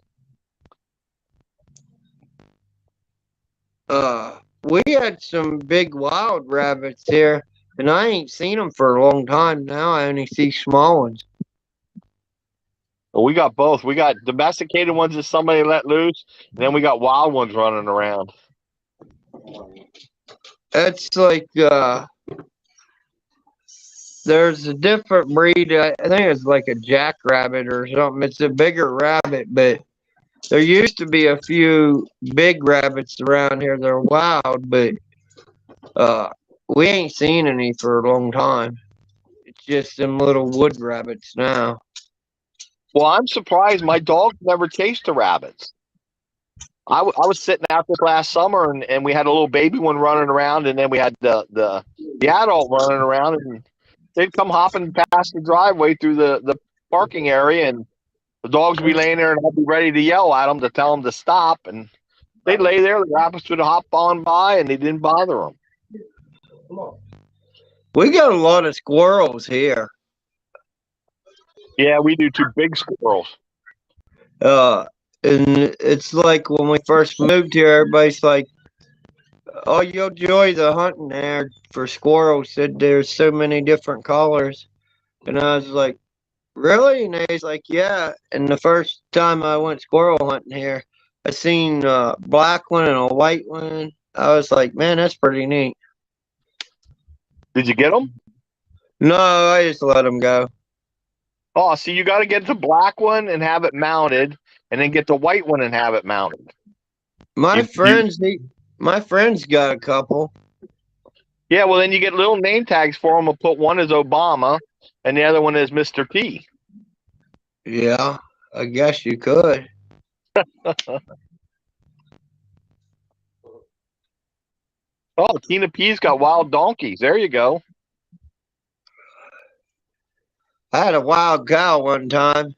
We had some big wild rabbits here, and I ain't seen them for a long time now. I only see small ones. We got both. We got domesticated ones that somebody let loose, and then we got wild ones running around. It's like there's a different breed. I think it's like a jackrabbit or something. It's a bigger rabbit, but there used to be a few big rabbits around here. They're wild, but we ain't seen any for a long time. It's just them little wood rabbits now. Well, I'm surprised my dog never chased the rabbits. I was sitting out this last summer, and we had a little baby one running around, and then we had the adult running around, and they'd come hopping past the driveway through the parking area, and the dogs would be laying there, and I'd be ready to yell at them to tell them to stop, and they'd lay there, the rabbits would hop on by, and they didn't bother them. Come on. We got a lot of squirrels here. Yeah, we do too. Big squirrels. And it's like when we first moved here, everybody's like, "Oh, you'll enjoy the hunting there for squirrels." Said there's so many different colors, and I was like, "Really?" And he's like, "Yeah." And the first time I went squirrel hunting here, I seen a black one and a white one. I was like, "Man, that's pretty neat." Did you get them? No, I just let them go. Oh, see, you got to get the black one and have it mounted, and then get the white one and have it mounted. My You- my friends got a couple. Yeah, well, then you get little name tags for them. And put one as Obama, and the other one is Mr. T. Yeah, I guess you could. Oh, Tina P's got wild donkeys. There you go. I had a wild cow one time.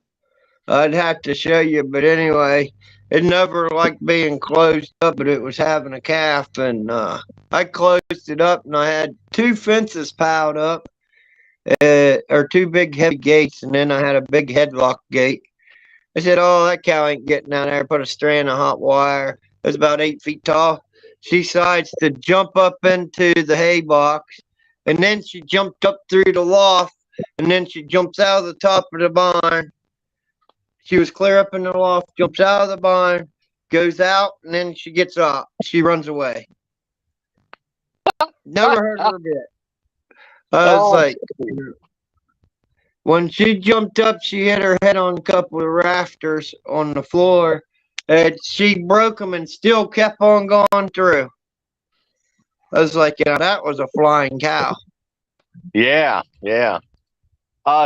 I'd have to show you, but anyway, it never liked being closed up, but it was having a calf, and I closed it up, and I had two fences piled up, or two big heavy gates, and then I had a big headlock gate. I said, "Oh, that cow ain't getting down there." Put a strand of hot wire. It was about 8 feet tall. She decides to jump up into the hay box, and then she jumped up through the loft, and then she jumps out of the top of the barn. She was clear up in the loft, jumps out of the barn, goes out, and then she gets up. She runs away. Never heard her bit. I was Oh, like, when she jumped up, she hit her head on a couple of rafters on the floor, and she broke them and still kept on going through. I was like, yeah, that was a flying cow. yeah, yeah.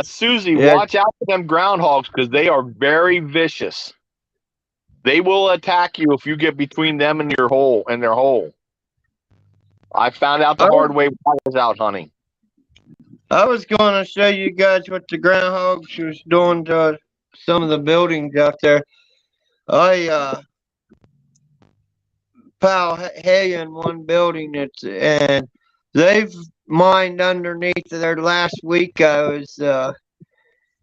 Susie, Yeah. watch out for them groundhogs because they are very vicious. They will attack you if you get between them and their hole. I found out the Oh. hard way when I was out hunting. I was going to show you guys what the groundhogs was doing to some of the buildings out there. I pile hay in one building, and they've mined underneath there. Last week I was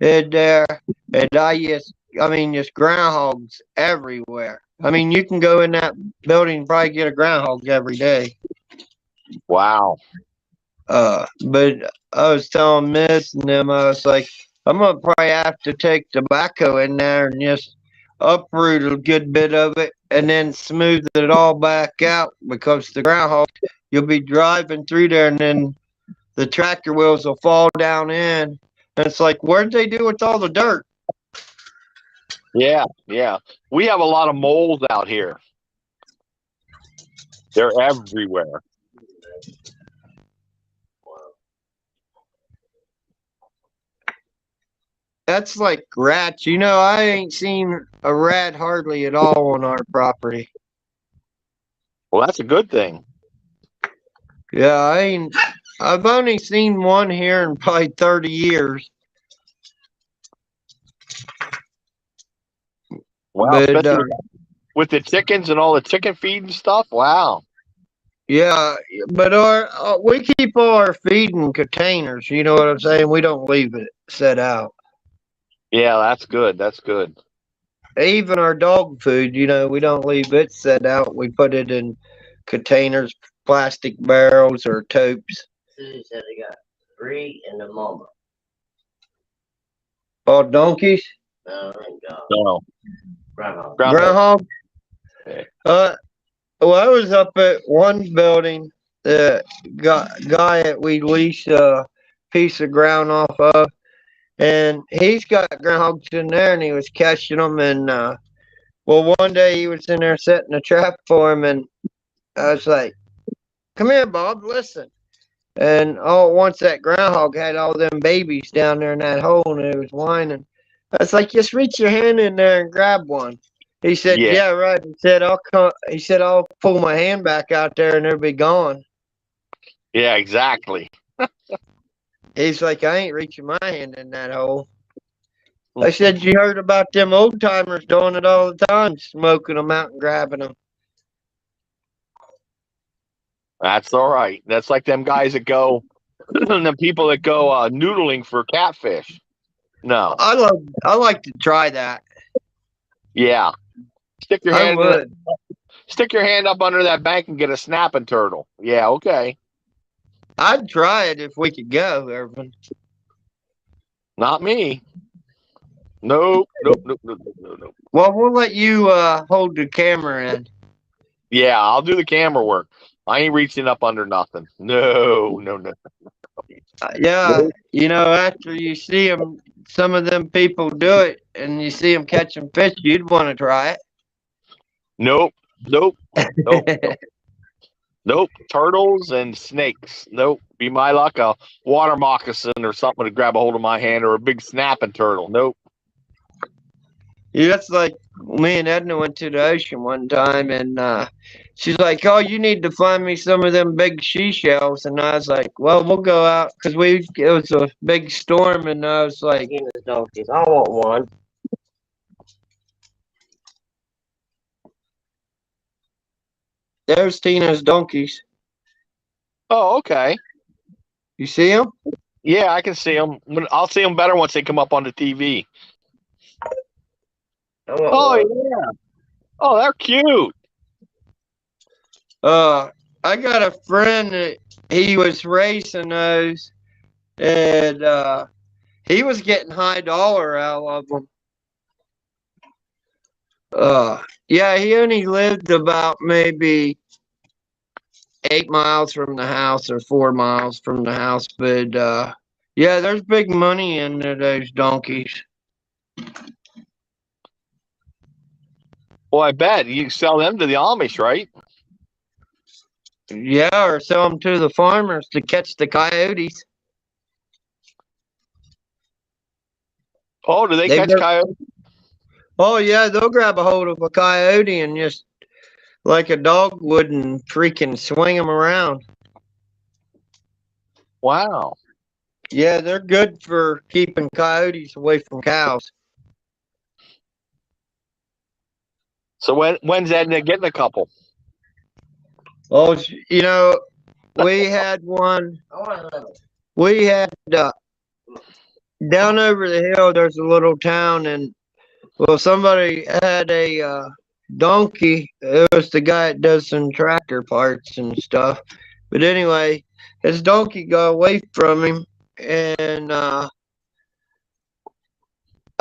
in there, and I mean just groundhogs everywhere. I mean, you can go in that building and probably get a groundhog every day. Wow. But I was telling Miss and them, I was like, I'm gonna probably have to take tobacco in there and just uproot a good bit of it and then smooth it all back out because the groundhog, you'll be driving through there and then the tractor wheels will fall down in. And it's like, where'd they do with all the dirt? Yeah, yeah. We have a lot of moles out here. They're everywhere. That's like rats. You know, I ain't seen a rat hardly at all on our property. Well, that's a good thing. Yeah, I've only seen one here in probably 30 years. Wow, But especially with the chickens and all the chicken feed and stuff. Wow. yeah, but we keep all our feed in containers. You know what I'm saying? We don't leave it set out. Yeah, that's good. That's good. Even our dog food, you know, we don't leave it set out. We put it in containers, plastic barrels, or totes. Susie said they got 3 in the mama. All donkeys, No, thank God. No. Grandma. groundhog. Okay. Well, I was up at one building. The guy that we lease a piece of ground off of, and he's got groundhogs in there, and he was catching them. And well, one day he was in there setting a trap for him, and I was like, "Come here, Bob, listen." And all at once, that groundhog had all them babies down there in that hole, and it was whining. I was like, "Just reach your hand in there and grab one." He said, Yeah. "Yeah, right." He said, "I'll come." He said, "I'll pull my hand back out there, and they'll be gone." Yeah, exactly. He's like, "I ain't reaching my hand in that hole." I said, "You heard about them old timers doing it all the time, smoking them out and grabbing them." That's all right. That's like them guys that go, them people that go noodling for catfish. No. I like to try that. Yeah. Stick your I hand would. stick your hand up under that bank and get a snapping turtle. Yeah, okay. I'd try it if we could go, Irvin. Not me. Nope. Nope. Well, we'll let you hold the camera in. Yeah, I'll do the camera work. I ain't reaching up under nothing. No. Yeah, you know, after you see them, some of them people do it, and you see them catching fish, you'd want to try Nope. it. Nope. Turtles and snakes. Nope. Be my luck, a water moccasin or something to grab a hold of my hand, or a big snapping turtle. Nope. Yeah, that's like me and Edna went to the ocean one time, and she's like, "Oh, you need to find me some of them big seashells." And I was like, "Well, we'll go out," because it was a big storm, and I was like, Tina's donkeys. I want one. "There's Tina's donkeys. Oh, okay. You see them?" Yeah, I can see them. I'll see them better once they come up on the TV. I want Oh, one. yeah. Oh, they're cute. I got a friend that he was racing those, and he was getting high dollar out of them. Yeah, he only lived about maybe 8 miles from the house or 4 miles from the house, but yeah, there's big money in those donkeys. Well, I bet you can sell them to the Amish, right? Yeah, or sell them to the farmers to catch the coyotes. Oh, do they They catch were- coyotes? Oh yeah, they'll grab a hold of a coyote and just like a dog would and freaking swing them around. Wow. Yeah, they're good for keeping coyotes away from cows. So when's Edna getting a couple? Oh, you know, we had one. I want a little. We had down over the hill. There's a little town, and well, somebody had a donkey. It was the guy that does some tractor parts and stuff. But anyway, his donkey got away from him, and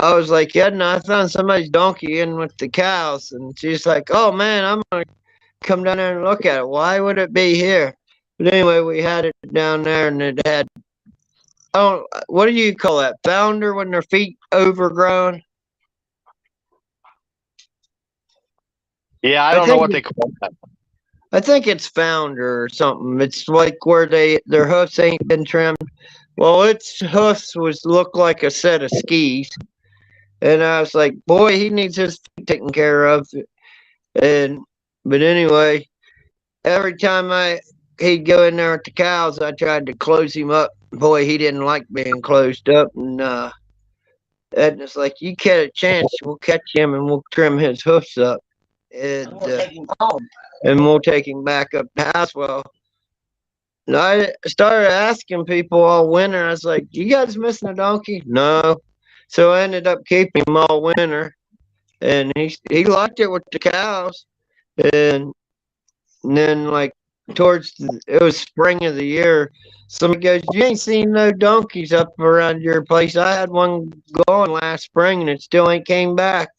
I was like, Edna, I found somebody's donkey in with the cows. And she's like, oh man, I'm going to come down there and look at it. Why would it be here? But anyway, we had it down there and it had, oh, what do you call that? Founder when their feet overgrown? Yeah, I I don't know think what they call that. I think it's founder or something. It's like where their hoofs ain't been trimmed. Well, its hoofs was look like a set of skis. And I was like, boy, he needs his feet taken care of. And but anyway, every time he'd go in there with the cows, I tried to close him up. Boy, he didn't like being closed up. And Edna's like, you get a chance, we'll catch him and we'll trim his hoofs up. And I'm gonna take him home. we'll take him back up to Haswell. And I started asking people all winter. I was like, you guys missing a donkey? No. So I ended up keeping him all winter. And he liked it with the cows. And then like it was spring of the year, somebody goes, you ain't seen no donkeys up around your place. I had one gone last spring and it still ain't came back.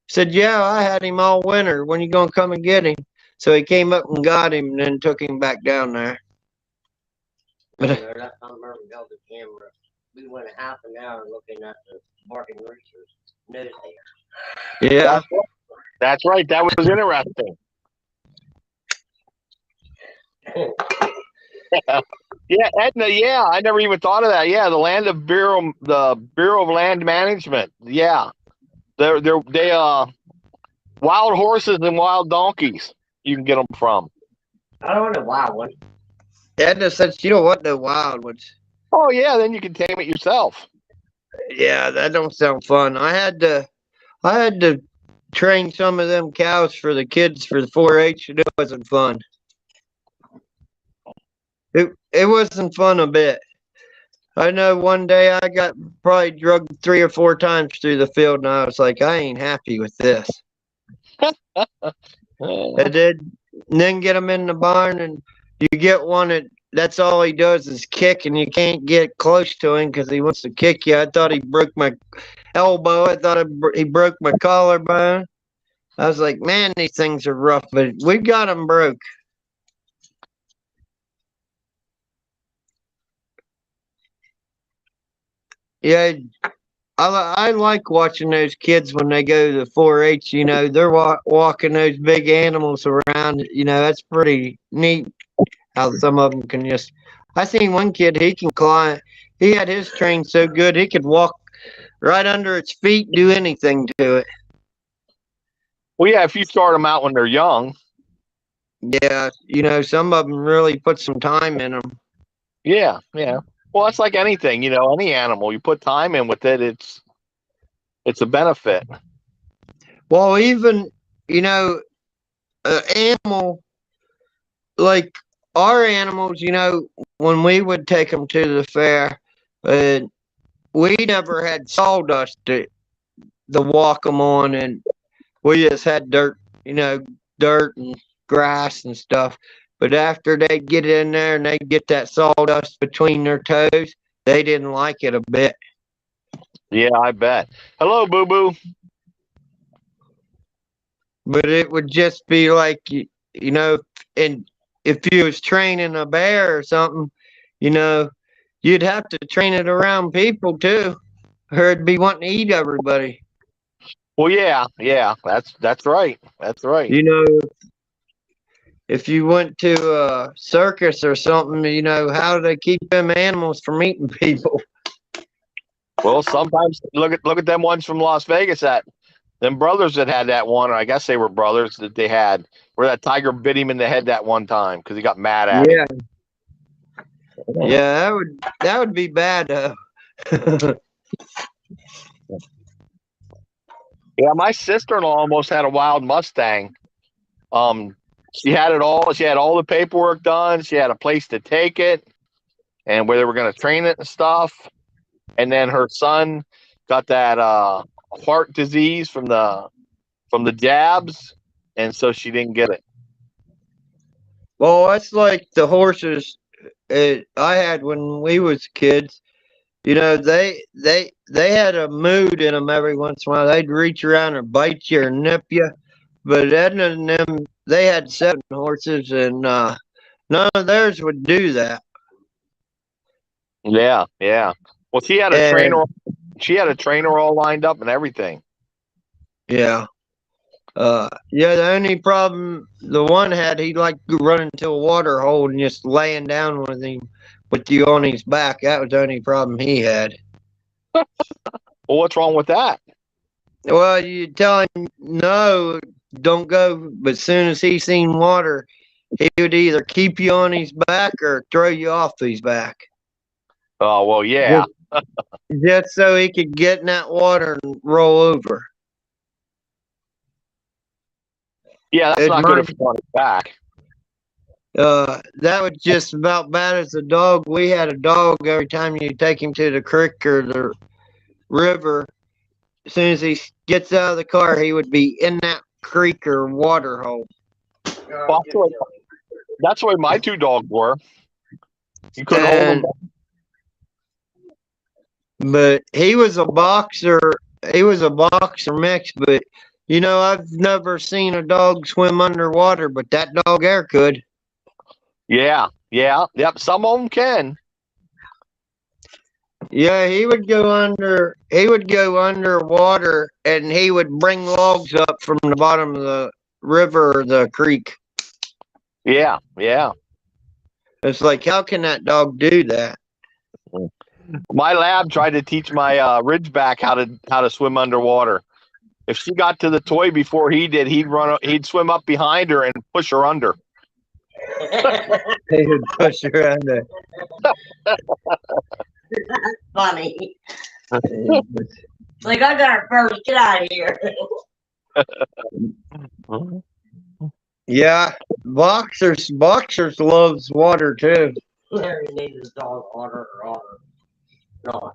Said, yeah, I had him all winter. When you gonna come and get him? So he came up and got him and then took him back down there. But Last time I remember we held the camera, we went a half an hour looking at the barking roosters nose hair. yeah, That's right. That was interesting. Yeah, Edna. Yeah, I never even thought of that. Yeah, the Bureau of Land Management. Yeah, they wild horses and wild donkeys. You can get them from. I don't want a wild one. Edna said she don't want no wild ones. Oh yeah, then you can tame it yourself. Yeah, that don't sound fun. I had to train some of them cows for the kids for the 4-H, and it wasn't fun. It wasn't fun a bit. I know one day I got probably drugged 3 or 4 times through the field, and I was like, I ain't happy with this. I did, and then get them in the barn, and you get one that's all he does is kick, and you can't get close to him because he wants to kick you. I thought he broke my elbow. I thought he broke my collarbone. I was like, man, these things are rough, but we got them broke. Yeah, I like watching those kids when they go to the 4-H. You know, they're walking those big animals around. You know, that's pretty neat how some of them can just. I seen one kid, he can climb. He had his train so good, he could walk right under its feet, do anything to it. Well, yeah, if you start them out when they're young. Yeah, you know, some of them really put some time in them. Yeah, yeah. Well, that's like anything, any animal. You put time in with it, it's a benefit. Well, even, you know, an animal, like our animals, you know, when we would take them to the fair, we never had sawdust to walk them on, and we just had dirt, you know, dirt and grass and stuff. But after they get in there and they get that sawdust between their toes, they didn't like it a bit. Yeah, I bet. Hello, Boo Boo. But it would just be like, you know, and if you was training a bear or something, you know, you'd have to train it around people too, or it'd be wanting to eat everybody. Well, yeah, that's right. That's right. You know, if you went to a circus or something, you know, how do they keep them animals from eating people? Well, sometimes look at them ones from Las Vegas. Them brothers that had that one, or I guess they were brothers that they had, where that tiger bit him in the head that one time because he got mad at him. Yeah, that would be bad though. Yeah, my sister-in-law almost had a wild Mustang. She had it all. She had all the paperwork done. She had a place to take it, and where they were going to train it and stuff. And then her son got that heart disease from the jabs, and so she didn't get it. Well, that's like the horses I had when we was kids. You know, they had a mood in them every once in a while. They'd reach around and bite you or nip you. But Edna and them, they had 7 horses, and none of theirs would do that. Yeah, yeah. Well, she had a And trainer. She had a trainer all lined up and everything. yeah, yeah. The only problem the one had, he'd like to run into a water hole and just laying down with you on his back. That was the only problem he had. Well, what's wrong with that? Well, you tell him no, don't go. But as soon as he seen water, he would either keep you on his back or throw you off his back, Oh, well, yeah. just so he could get in that water and roll over. Yeah, that's It not good might- if you're on his back. That was just about bad as a dog. We had a dog every time you take him to the creek or the river. As soon as he gets out of the car, he would be in that creek or water hole. Well, that's the way my 2 dogs were. You couldn't hold them. But he was a boxer. He was a boxer mix. But you know, I've never seen a dog swim underwater, but that dog there could. Yeah, yeah, yep. Some of them can. Yeah, he would go under. He would go underwater, and he would bring logs up from the bottom of the river or the creek. Yeah, yeah. It's like, how can that dog do that? My lab tried to teach my Ridgeback how to swim underwater. If she got to the toy before he did, he'd swim up behind her and push her under. He would push her under. Funny. Like, I got her first. Get out of here. Yeah, boxers loves water too. Larry needs his dog Otter or Otter. No.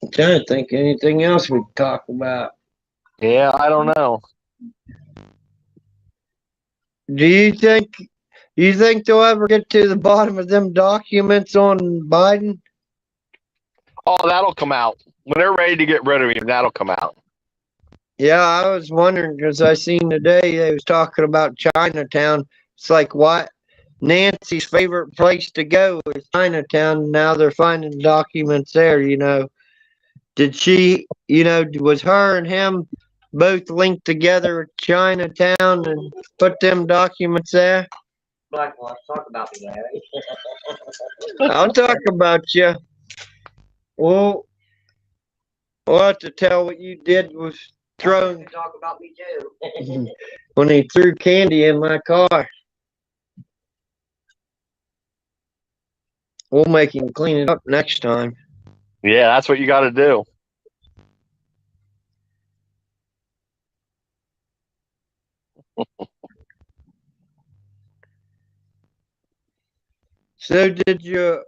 I'm trying to think anything else we could talk about. Yeah, I don't know. Do you think they'll ever get to the bottom of them documents on Biden? Oh, that'll come out when they're ready to get rid of him. That'll come out. Yeah, I was wondering because I seen today they was talking about Chinatown. It's like what Nancy's favorite place to go is Chinatown. Now they're finding documents there. You know, did she? You know, was her and him both linked together at Chinatown and put them documents there? Blackwash, talk about me, Larry. I'll talk about you. Well, we'll have to tell what you did was You throwing can talk about me too. when he threw candy in my car. We'll make him clean it up next time. Yeah, that's what you got to do. So did you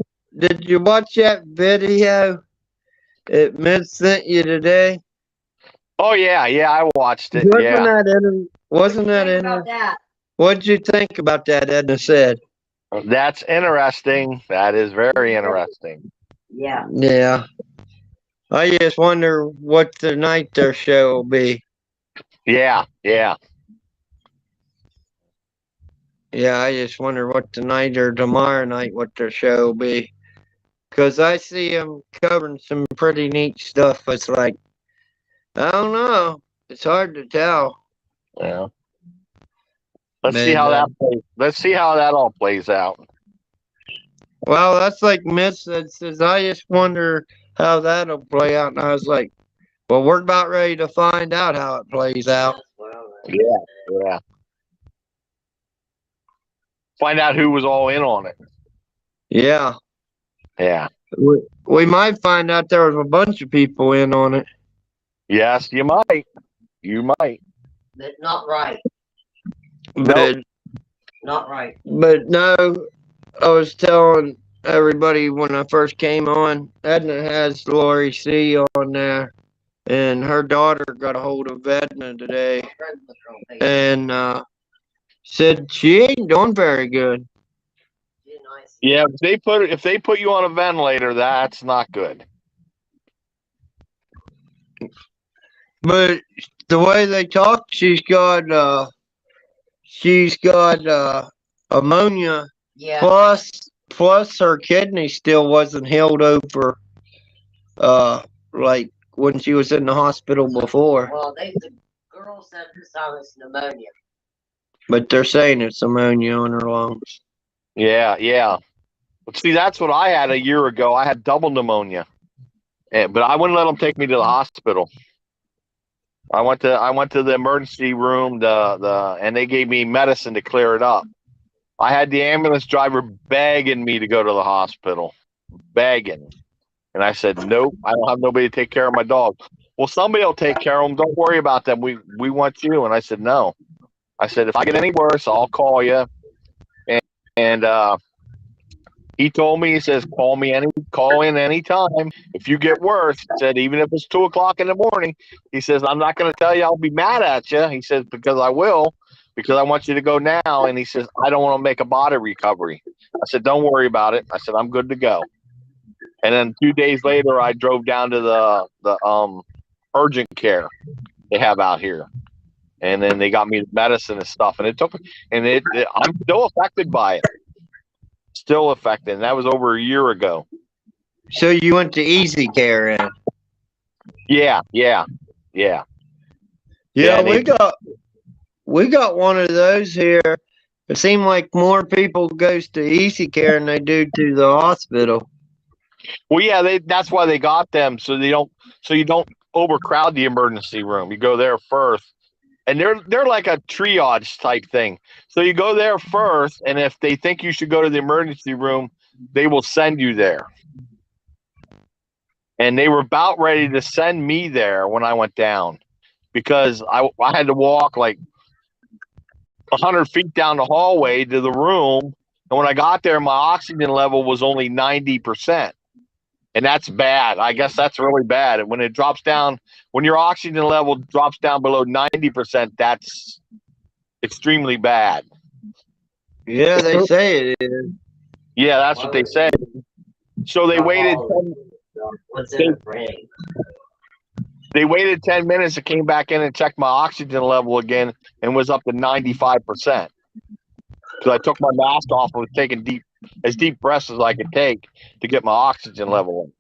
watch that video that Miss sent you today? Oh yeah, yeah. I watched it. Wasn't Yeah, that in? Wasn't that Think in? about that. What'd you think about that? Edna said. that's interesting. That is very interesting. Yeah. Yeah. I just wonder what tonight their show will be. Yeah, yeah. Yeah, I just wonder what tonight or tomorrow night what their show will be. Because I see them covering some pretty neat stuff. It's like, I don't know. It's hard to tell. Yeah. Let's see how Man, that plays. Let's see how that all plays out. Well, that's like Miss says, I just wonder how that'll play out. And I was like, well, we're about ready to find out how it plays out. Well, Yeah, yeah. Find out who was all in on it. Yeah. Yeah. We might find out there was a bunch of people in on it. Yes, you might. You might. that's not right. But Not right. but no, I was telling everybody when I first came on, Edna has Lori C on there, and her daughter got a hold of Edna today, Friends with her on Facebook. and said she ain't doing very good. She's nice. Yeah, if they put you on a ventilator, that's not good. But the way they talk, she's got ammonia Yeah. plus her kidney still wasn't healed over like when she was in the hospital before. Well, the girl said this time it's pneumonia. But they're saying it's ammonia in her lungs. Yeah, yeah. But see, that's what I had a year ago. I had double pneumonia, but I wouldn't let them take me to the hospital. I went to the emergency room, and they gave me medicine to clear it up. I had the ambulance driver begging me to go to the hospital, begging, and I said, nope, I don't have nobody to take care of my dog. Well, somebody will take care of them. Don't worry about them. We want you. And I said, no. I said, if I get any worse, I'll call you. And he told me, he says, call in anytime. If you get worse, he said, even if it's 2:00 in the morning, he says, I'm not going to tell you I'll be mad at you. He says, because I will, because I want you to go now. And he says, I don't want to make a body recovery. I said, don't worry about it. I said, I'm good to go. And then 2 days later, I drove down to the urgent care they have out here. And then they got me the medicine and stuff. And I'm still affected by it. Still affected. And that was over a year ago. So you went to Easy Care in? Yeah. Yeah, Yeah, we got one of those here. It seemed like more people goes to Easy Care than they do to the hospital. Well, yeah, that's why they got them, so you don't overcrowd the emergency room. You go there first. And they're like a triage type thing. So you go there first, and if they think you should go to the emergency room, they will send you there. And they were about ready to send me there when I went down, because I had to walk like 100 feet down the hallway to the room. And when I got there, my oxygen level was only 90%. And that's bad. I guess that's really bad. And when it drops down, when your oxygen level drops down below 90%, that's extremely bad. Yeah, they say it is. Yeah, that's what they said. So they waited. What's in the brain? They waited 10 minutes and came back in and checked my oxygen level again, and was up to 95%. So I took my mask off and was taking as deep breaths as I could take to get my oxygen level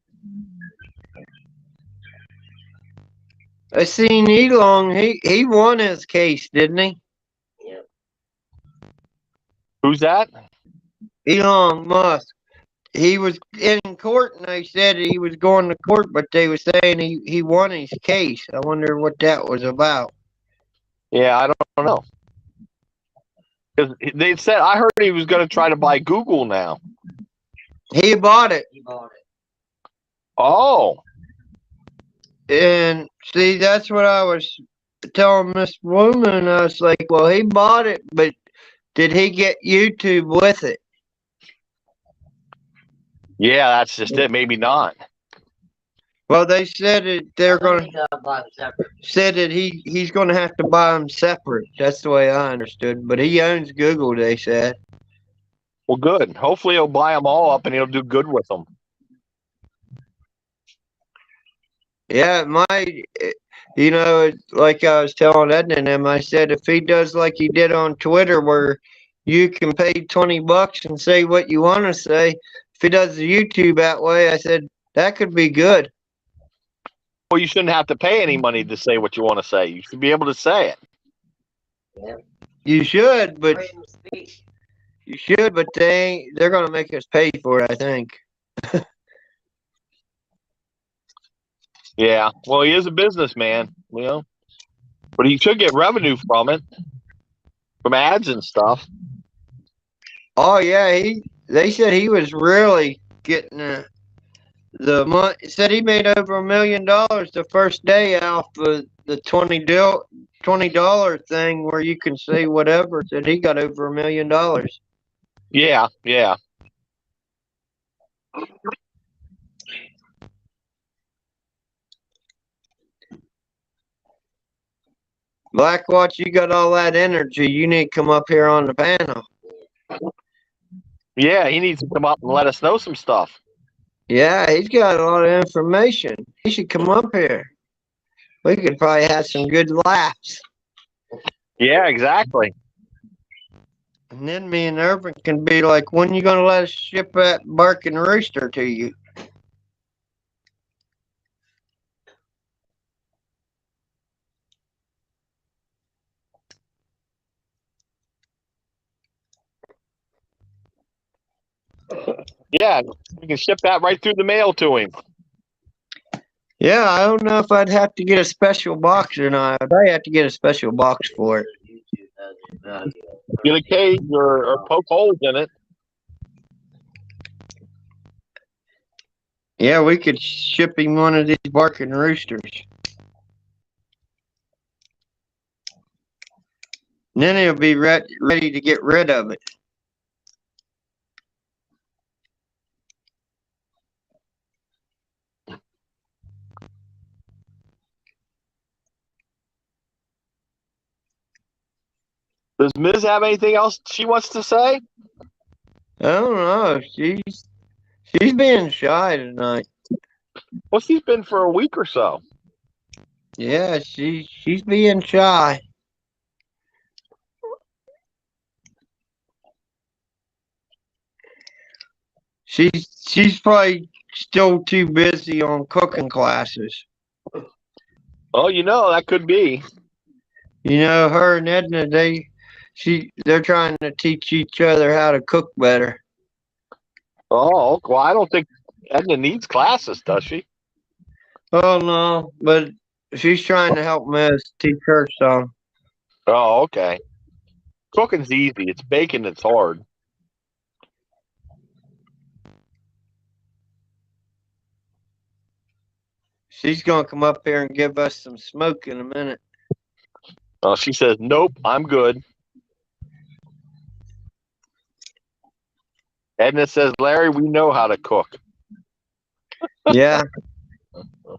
in. I seen Elon. He won his case, didn't he? Yep. Who's that? Elon Musk. He was in court, and they said he was going to court, but they were saying he won his case. I wonder what that was about. Yeah, I don't know. Because they said, I heard he was going to try to buy Google now. He bought it. He bought it. Oh. And see, that's what I was telling this woman. I was like, well, he bought it, but did he get YouTube with it? Yeah, that's just it. Maybe not. Well, they said that they're going to buy them separate. Said that he's going to have to buy them separate. That's the way I understood. But he owns Google, they said. Well, good. Hopefully he'll buy them all up and he'll do good with them. Yeah, it might. You know, like I was telling Edna and him, I said if he does like he did on Twitter, where you can pay $20 and say what you want to say. If he does the YouTube that way, I said that could be good. Well, you shouldn't have to pay any money to say what you want to say. You should be able to say it. Yeah. You should, but they're going to make us pay for it, I think. Yeah. Well, he is a businessman, but he should get revenue from it, from ads and stuff. Oh yeah, they said he was really getting the money. Said he made over $1 million the first day off of the $20 thing where you can say whatever. Said he got over $1 million. Yeah. Blackwatch, you got all that energy. You need to come up here on the panel. Yeah, he needs to come up and let us know some stuff. Yeah, he's got a lot of information. He should come up here. We could probably have some good laughs. Yeah, exactly. And then me and Irvin can be like, when you going to let us ship that barking rooster to you? Yeah, you can ship that right through the mail to him. Yeah, I don't know if I'd have to get a special box or not. I'd probably have to get a special box for it. Get a cage or poke holes in it. Yeah, we could ship him one of these barking roosters. And then he'll be ready to get rid of it. Does Ms. have anything else she wants to say? I don't know. She's being shy tonight. Well, she's been for a week or so. Yeah, she's being shy. She's probably still too busy on cooking classes. Oh, that could be. You know, her and Edna, they're trying to teach each other how to cook better. Oh, well, I don't think Edna needs classes, does she? Oh no, but she's trying to help Miss teach her some. Oh, okay. Cooking's easy. It's baking that's hard. She's gonna come up here and give us some smoke in a minute. She says, nope, I'm good. Edna says, Larry, we know how to cook. Yeah. Well,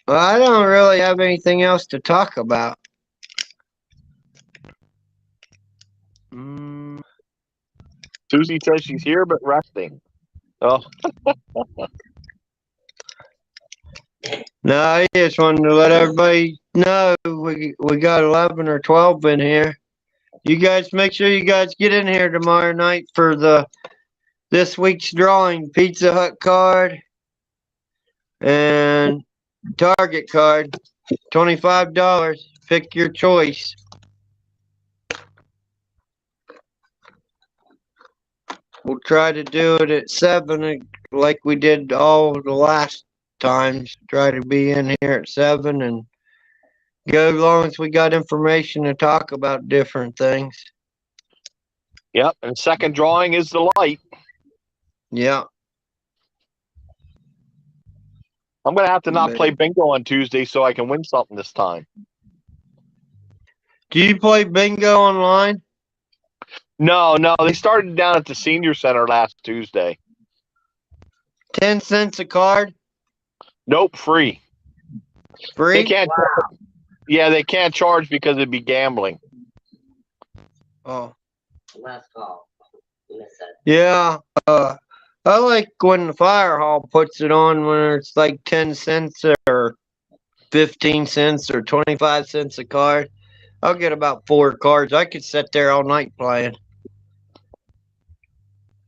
I don't really have anything else to talk about. Susie says she's here but resting. Oh, No, I just wanted to let everybody know we got 11 or 12 in here. You guys make sure you guys get in here tomorrow night for this week's drawing. Pizza Hut card and Target card. $25. Pick your choice. We'll try to do it at 7 like we did all the last times. Try to be in here at 7 and go as long as we got information to talk about different things. yep. And second drawing is the light. Yeah. I'm going to have to not play bingo on Tuesday so I can win something this time. Do you play bingo online? No. They started down at the senior center last Tuesday. 10 cents a card? Nope, free. Free? They can't. Wow. Yeah, they can't charge because it'd be gambling. Oh. Last call. Miss it. Yeah. I like when the fire hall puts it on when it's like 10 cents or 15 cents or 25 cents a card. I'll get about 4 cards. I could sit there all night playing.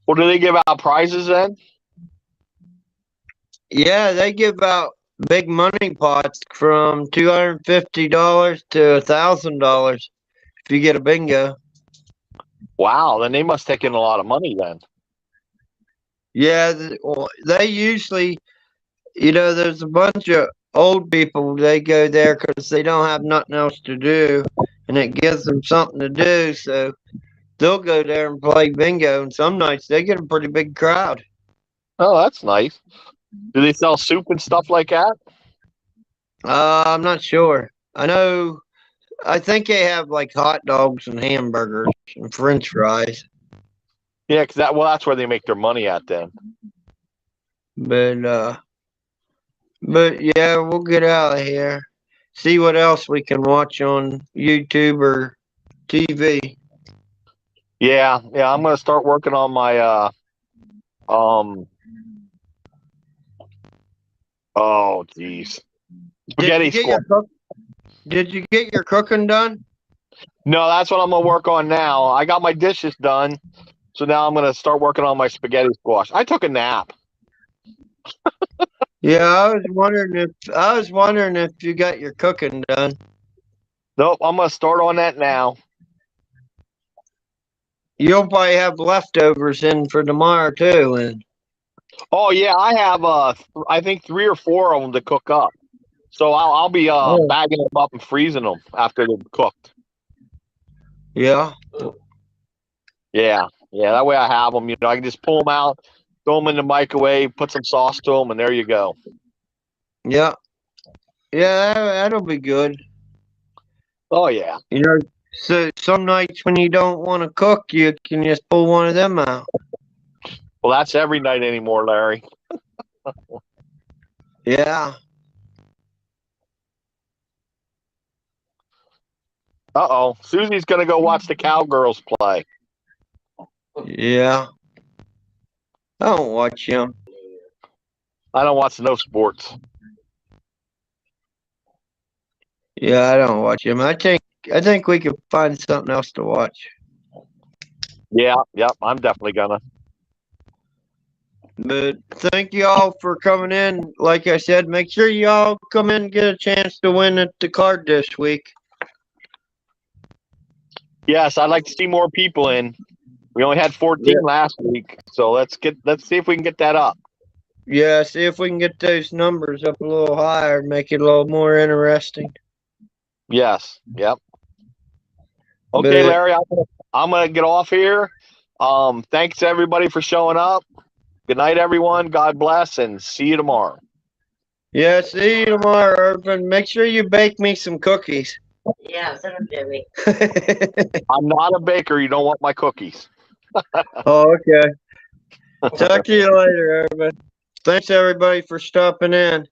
Well, do they give out prizes then? Yeah, they give out big money pots from $250 to $1,000 if you get a bingo. Wow, then they must take in a lot of money then. Yeah, they usually, there's a bunch of old people, they go there because they don't have nothing else to do, and it gives them something to do, so they'll go there and play bingo, and some nights they get a pretty big crowd. Oh, that's nice. Do they sell soup and stuff like that? I'm not sure. I think they have like hot dogs and hamburgers and french fries. Yeah, because that's where they make their money at then. But yeah, we'll get out of here. See what else we can watch on YouTube or TV. Yeah, I'm gonna start working on my oh geez. Spaghetti squash. Did you get your cooking done? No, that's what I'm gonna work on now. I got my dishes done, so now I'm gonna start working on my spaghetti squash. I took a nap. Yeah, I was wondering if you got your cooking done. Nope, I'm gonna start on that now. You'll probably have leftovers in for tomorrow too, and Oh yeah, I have I think 3 or 4 of them to cook up. So I'll be bagging them up and freezing them after they're cooked. yeah. Yeah. That way I have them. I can just pull them out, throw them in the microwave, put some sauce to them, and there you go. Yeah. Yeah, that'll be good. Oh yeah. So some nights when you don't want to cook, you can just pull one of them out. Well, that's every night anymore, Larry. Yeah. Uh-oh. Susie's gonna go watch the Cowgirls play. Yeah. I don't watch them. I don't watch no sports. Yeah, I don't watch them. I think we could find something else to watch. Yeah, I'm definitely gonna. But thank you all for coming in. Like I said, make sure y'all come in and get a chance to win at the card this week. Yes, I'd like to see more people in. We only had 14 last week, so let's see if we can get that up. Yeah, see if we can get those numbers up a little higher, make it a little more interesting. Yes. Yep. Okay, But- Larry, I'm gonna get off here. Thanks everybody for showing up. Good night, everyone. God bless, and see you tomorrow. Yeah, see you tomorrow, Irvin. Make sure you bake me some cookies. Yeah, send them to me. I'm not a baker. You don't want my cookies. Oh, okay. Talk to you later, Irvin. Thanks everybody for stopping in.